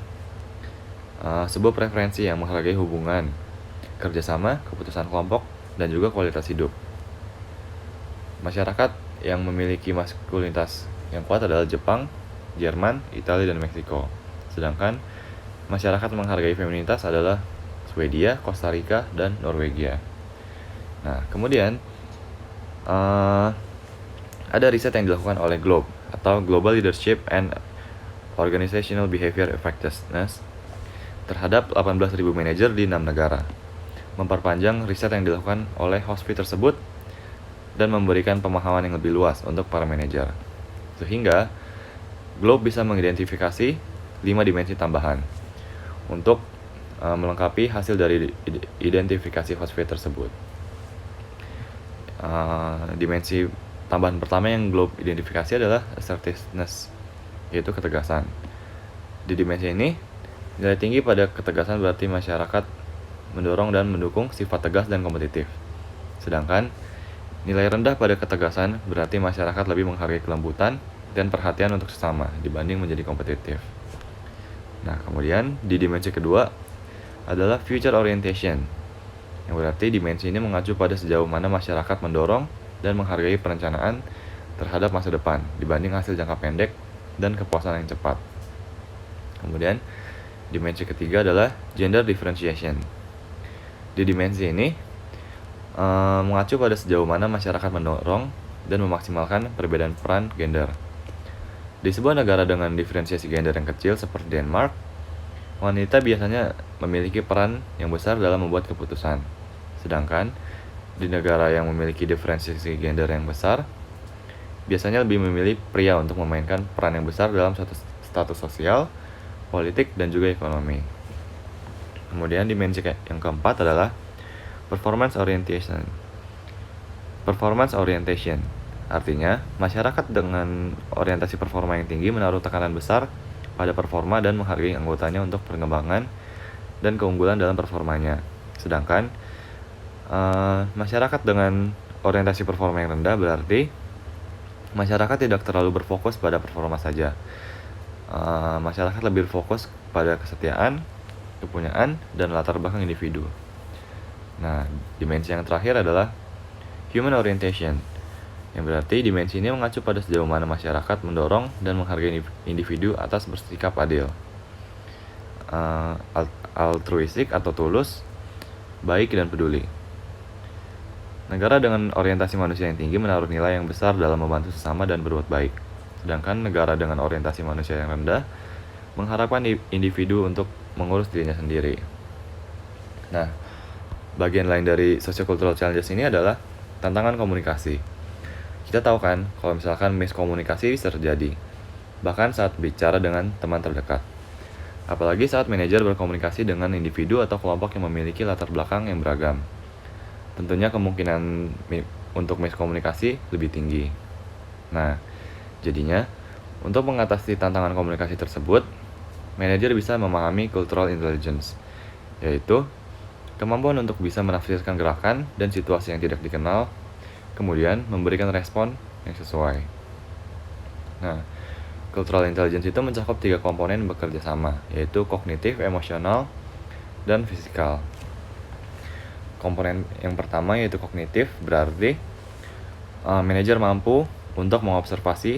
sebuah preferensi yang menghargai hubungan, kerjasama, keputusan kelompok, dan juga kualitas hidup. Masyarakat yang memiliki maskulinitas yang kuat adalah Jepang, Jerman, Italia, dan Meksiko. Sedangkan masyarakat menghargai feminitas adalah Swedia, Costa Rica, dan Norwegia. Nah, kemudian ada riset yang dilakukan oleh GLOBE atau Global Leadership and Organizational Behavior Effectiveness terhadap 18.000 manajer di 6 negara. Memperpanjang riset yang dilakukan oleh HOSPI tersebut dan memberikan pemahaman yang lebih luas untuk para manajer. Sehingga GLOBE bisa mengidentifikasi 5 dimensi tambahan untuk melengkapi hasil dari identifikasi HOSPI tersebut. Dimensi tambahan pertama yang GLOBE identifikasi adalah assertiveness, yaitu ketegasan. Di dimensi ini, nilai tinggi pada ketegasan berarti masyarakat mendorong dan mendukung sifat tegas dan kompetitif. Sedangkan nilai rendah pada ketegasan berarti masyarakat lebih menghargai kelembutan dan perhatian untuk sesama dibanding menjadi kompetitif. Nah, kemudian di dimensi kedua adalah future orientation, yang berarti dimensi ini mengacu pada sejauh mana masyarakat mendorong dan menghargai perencanaan terhadap masa depan dibanding hasil jangka pendek dan kepuasan yang cepat. Kemudian dimensi ketiga adalah gender differentiation. Di dimensi ini mengacu pada sejauh mana masyarakat mendorong dan memaksimalkan perbedaan peran gender. Di sebuah negara dengan diferensiasi gender yang kecil seperti Denmark, wanita biasanya memiliki peran yang besar dalam membuat keputusan. Sedangkan di negara yang memiliki diferensiasi gender yang besar, biasanya lebih memilih pria untuk memainkan peran yang besar dalam suatu status sosial, politik, dan juga ekonomi. Kemudian dimensi yang keempat adalah performance orientation. Performance orientation artinya masyarakat dengan orientasi performa yang tinggi menaruh tekanan besar pada performa dan menghargai anggotanya untuk perkembangan dan keunggulan dalam performanya. Sedangkan masyarakat dengan orientasi performa yang rendah berarti masyarakat tidak terlalu berfokus pada performa saja. Masyarakat lebih berfokus pada kesetiaan, kepunyaan, dan latar belakang individu. Nah, dimensi yang terakhir adalah human orientation, yang berarti dimensi ini mengacu pada sejauh mana masyarakat mendorong dan menghargai individu atas bersikap adil, altruistik atau tulus, baik dan peduli. Negara dengan orientasi manusia yang tinggi menaruh nilai yang besar dalam membantu sesama dan berbuat baik. Sedangkan negara dengan orientasi manusia yang rendah mengharapkan individu untuk mengurus dirinya sendiri. Nah, bagian lain dari sociocultural challenges ini adalah tantangan komunikasi. Kita tahu kan, kalau misalkan miskomunikasi bisa terjadi, bahkan saat bicara dengan teman terdekat. Apalagi saat manajer berkomunikasi dengan individu atau kelompok yang memiliki latar belakang yang beragam. Tentunya kemungkinan untuk miskomunikasi lebih tinggi. Nah, jadinya, untuk mengatasi tantangan komunikasi tersebut, manajer bisa memahami cultural intelligence, yaitu kemampuan untuk bisa menafsirkan gerakan dan situasi yang tidak dikenal, kemudian memberikan respon yang sesuai. Nah, cultural intelligence itu mencakup 3 komponen yang bekerja sama, yaitu kognitif, emosional, dan fisikal. Komponen yang pertama yaitu kognitif, berarti manajer mampu untuk mengobservasi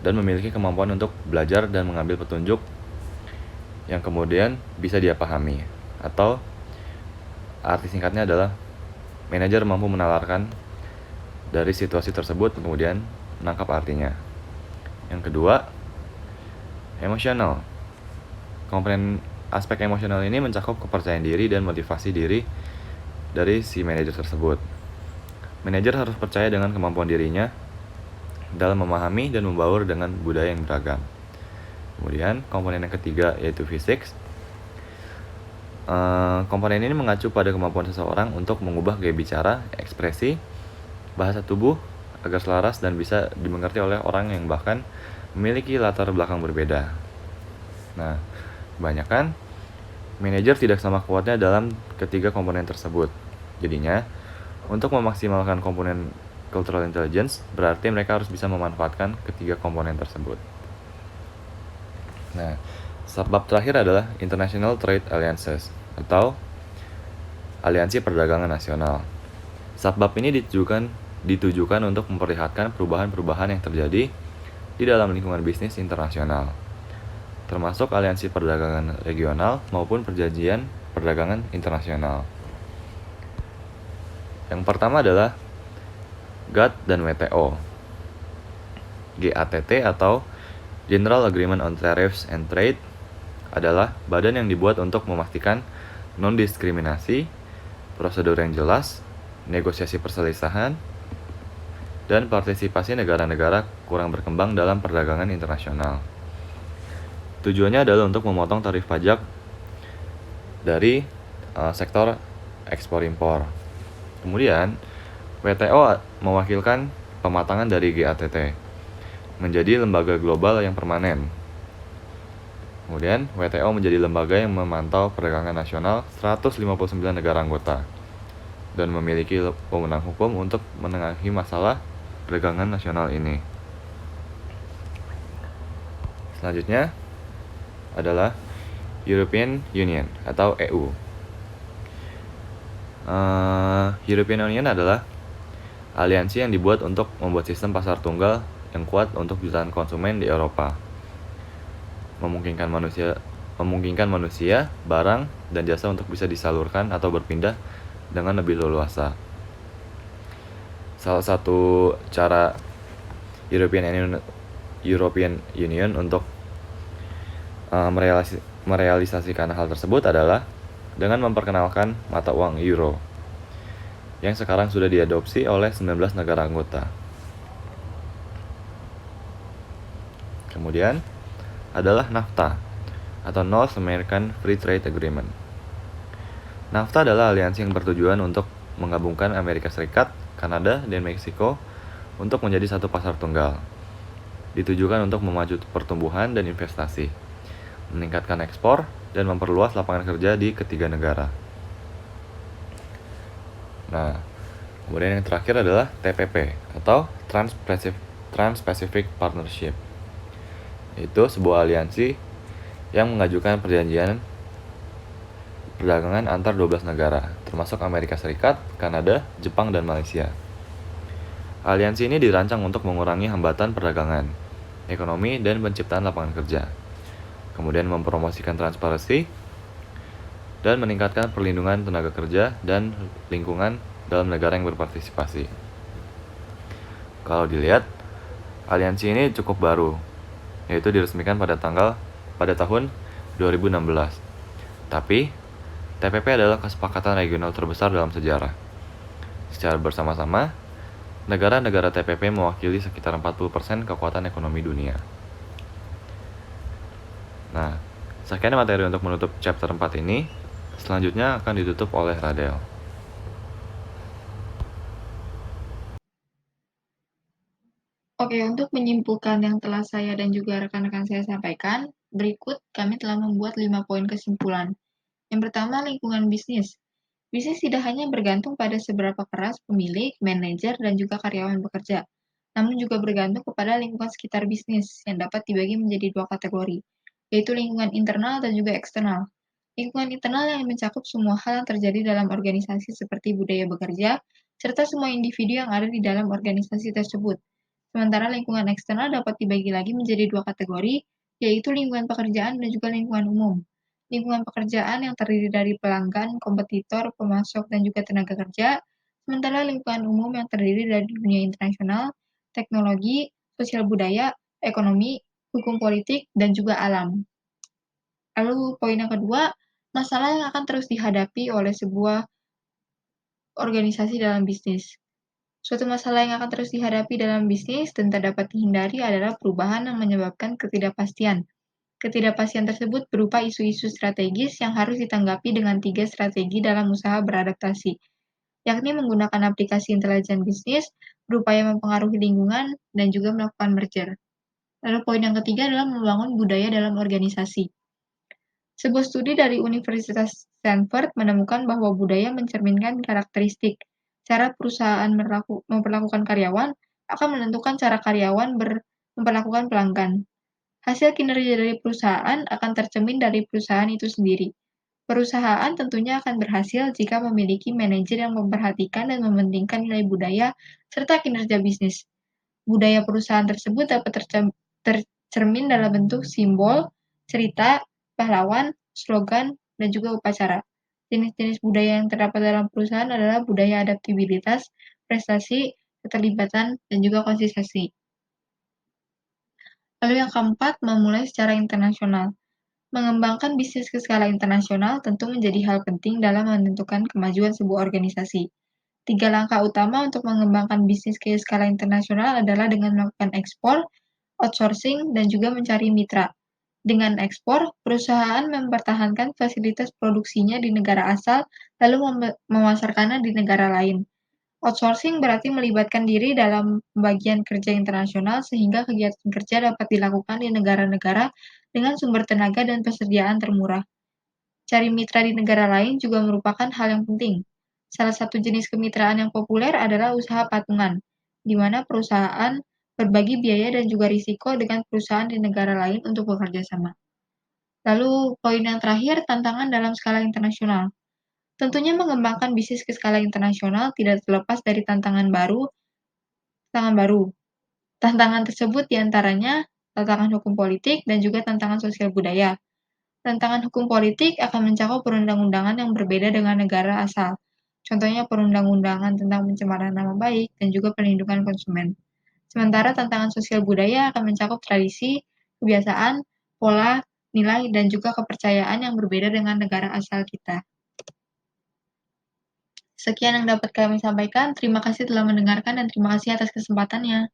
dan memiliki kemampuan untuk belajar dan mengambil petunjuk yang kemudian bisa dia pahami, atau arti singkatnya adalah manajer mampu menalarkan dari situasi tersebut kemudian menangkap artinya. Yang kedua, emosional. Komponen aspek emosional ini mencakup kepercayaan diri dan motivasi diri dari si manajer tersebut. Manajer harus percaya dengan kemampuan dirinya dalam memahami dan membaur dengan budaya yang beragam. Kemudian komponen yang ketiga yaitu fisik. Komponen ini mengacu pada kemampuan seseorang untuk mengubah gaya bicara, ekspresi, bahasa tubuh agar selaras dan bisa dimengerti oleh orang yang bahkan memiliki latar belakang berbeda. Nah, kebanyakan manajer tidak sama kuatnya dalam ketiga komponen tersebut. Jadinya, untuk memaksimalkan komponen cultural intelligence, berarti mereka harus bisa memanfaatkan ketiga komponen tersebut. Nah, sebab terakhir adalah International Trade Alliances atau Aliansi Perdagangan Nasional. Sebab ini ditujukan untuk memperlihatkan perubahan-perubahan yang terjadi di dalam lingkungan bisnis internasional, termasuk aliansi perdagangan regional maupun perjanjian perdagangan internasional. Yang pertama adalah GATT dan WTO. GATT atau General Agreement on Tariffs and Trade adalah badan yang dibuat untuk memastikan non-diskriminasi, prosedur yang jelas, negosiasi perselisihan, dan partisipasi negara-negara kurang berkembang dalam perdagangan internasional. Tujuannya adalah untuk memotong tarif pajak dari sektor ekspor-impor. Kemudian, WTO mewakilkan pematangan dari GATT menjadi lembaga global yang permanen. Kemudian, WTO menjadi lembaga yang memantau perdagangan nasional 159 negara anggota dan memiliki wewenang hukum untuk menengahi masalah perdagangan nasional ini. Selanjutnya adalah European Union atau EU. European Union adalah aliansi yang dibuat untuk membuat sistem pasar tunggal yang kuat untuk jutaan konsumen di Eropa, memungkinkan manusia, barang, dan jasa untuk bisa disalurkan atau berpindah dengan lebih leluasa. Salah satu cara European Union untuk merealisasikan hal tersebut adalah dengan memperkenalkan mata uang euro yang sekarang sudah diadopsi oleh 19 negara anggota. Kemudian adalah NAFTA atau North American Free Trade Agreement. NAFTA adalah aliansi yang bertujuan untuk menggabungkan Amerika Serikat, Kanada, dan Meksiko untuk menjadi satu pasar tunggal. Ditujukan untuk memacu pertumbuhan dan investasi, meningkatkan ekspor, dan memperluas lapangan kerja di ketiga negara. Nah, kemudian yang terakhir adalah TPP atau Trans-Pacific Partnership. Itu sebuah aliansi yang mengajukan perjanjian perdagangan antar 12 negara, termasuk Amerika Serikat, Kanada, Jepang, dan Malaysia. Aliansi ini dirancang untuk mengurangi hambatan perdagangan, ekonomi, dan penciptaan lapangan kerja. Kemudian mempromosikan transparansi dan meningkatkan perlindungan tenaga kerja dan lingkungan dalam negara yang berpartisipasi. Kalau dilihat, aliansi ini cukup baru, yaitu diresmikan pada tahun 2016. Tapi, TPP adalah kesepakatan regional terbesar dalam sejarah. Secara bersama-sama, negara-negara TPP mewakili sekitar 40% kekuatan ekonomi dunia. Nah, sekian materi untuk menutup chapter 4 ini. Selanjutnya akan ditutup oleh Radel. Oke, untuk menyimpulkan yang telah saya dan juga rekan-rekan saya sampaikan, berikut kami telah membuat 5 poin kesimpulan. Yang pertama, lingkungan bisnis. Bisnis tidak hanya bergantung pada seberapa keras pemilik, manajer, dan juga karyawan bekerja, namun juga bergantung kepada lingkungan sekitar bisnis yang dapat dibagi menjadi 2 kategori, yaitu lingkungan internal dan juga eksternal. Lingkungan internal yang mencakup semua hal yang terjadi dalam organisasi seperti budaya bekerja, serta semua individu yang ada di dalam organisasi tersebut. Sementara lingkungan eksternal dapat dibagi lagi menjadi 2 kategori, yaitu lingkungan pekerjaan dan juga lingkungan umum. Lingkungan pekerjaan yang terdiri dari pelanggan, kompetitor, pemasok, dan juga tenaga kerja, sementara lingkungan umum yang terdiri dari dunia internasional, teknologi, sosial budaya, ekonomi, hukum politik, dan juga alam. Lalu poin yang kedua, masalah yang akan terus dihadapi oleh sebuah organisasi dalam bisnis. Suatu masalah yang akan terus dihadapi dalam bisnis dan tak dapat dihindari adalah perubahan yang menyebabkan ketidakpastian. Ketidakpastian tersebut berupa isu-isu strategis yang harus ditanggapi dengan 3 strategi dalam usaha beradaptasi, yakni menggunakan aplikasi intelijen bisnis, berupaya mempengaruhi lingkungan, dan juga melakukan merger. Lalu poin yang ketiga adalah membangun budaya dalam organisasi. Sebuah studi dari Universitas Stanford menemukan bahwa budaya mencerminkan karakteristik. Cara perusahaan memperlakukan karyawan akan menentukan cara karyawan memperlakukan pelanggan. Hasil kinerja dari perusahaan akan tercermin dari perusahaan itu sendiri. Perusahaan tentunya akan berhasil jika memiliki manajer yang memperhatikan dan mementingkan nilai budaya serta kinerja bisnis. Budaya perusahaan tersebut dapat tercermin dalam bentuk simbol, cerita, pahlawan, slogan, dan juga upacara. Jenis-jenis budaya yang terdapat dalam perusahaan adalah budaya adaptabilitas, prestasi, keterlibatan, dan juga konsistensi. Lalu yang keempat, memulai secara internasional. Mengembangkan bisnis ke skala internasional tentu menjadi hal penting dalam menentukan kemajuan sebuah organisasi. 3 langkah utama untuk mengembangkan bisnis ke skala internasional adalah dengan melakukan ekspor, outsourcing, dan juga mencari mitra. Dengan ekspor, perusahaan mempertahankan fasilitas produksinya di negara asal, lalu memasarkannya di negara lain. Outsourcing berarti melibatkan diri dalam pembagian kerja internasional sehingga kegiatan kerja dapat dilakukan di negara-negara dengan sumber tenaga dan persediaan termurah. Cari mitra di negara lain juga merupakan hal yang penting. Salah satu jenis kemitraan yang populer adalah usaha patungan, di mana perusahaan berbagi biaya dan juga risiko dengan perusahaan di negara lain untuk bekerja sama. Lalu, poin yang terakhir, tantangan dalam skala internasional. Tentunya mengembangkan bisnis ke skala internasional tidak terlepas dari tantangan baru. Tantangan tersebut diantaranya tantangan hukum politik dan juga tantangan sosial budaya. Tantangan hukum politik akan mencakup perundang-undangan yang berbeda dengan negara asal. Contohnya perundang-undangan tentang pencemaran nama baik dan juga perlindungan konsumen. Sementara tantangan sosial budaya akan mencakup tradisi, kebiasaan, pola, nilai, dan juga kepercayaan yang berbeda dengan negara asal kita. Sekian yang dapat kami sampaikan. Terima kasih telah mendengarkan dan terima kasih atas kesempatannya.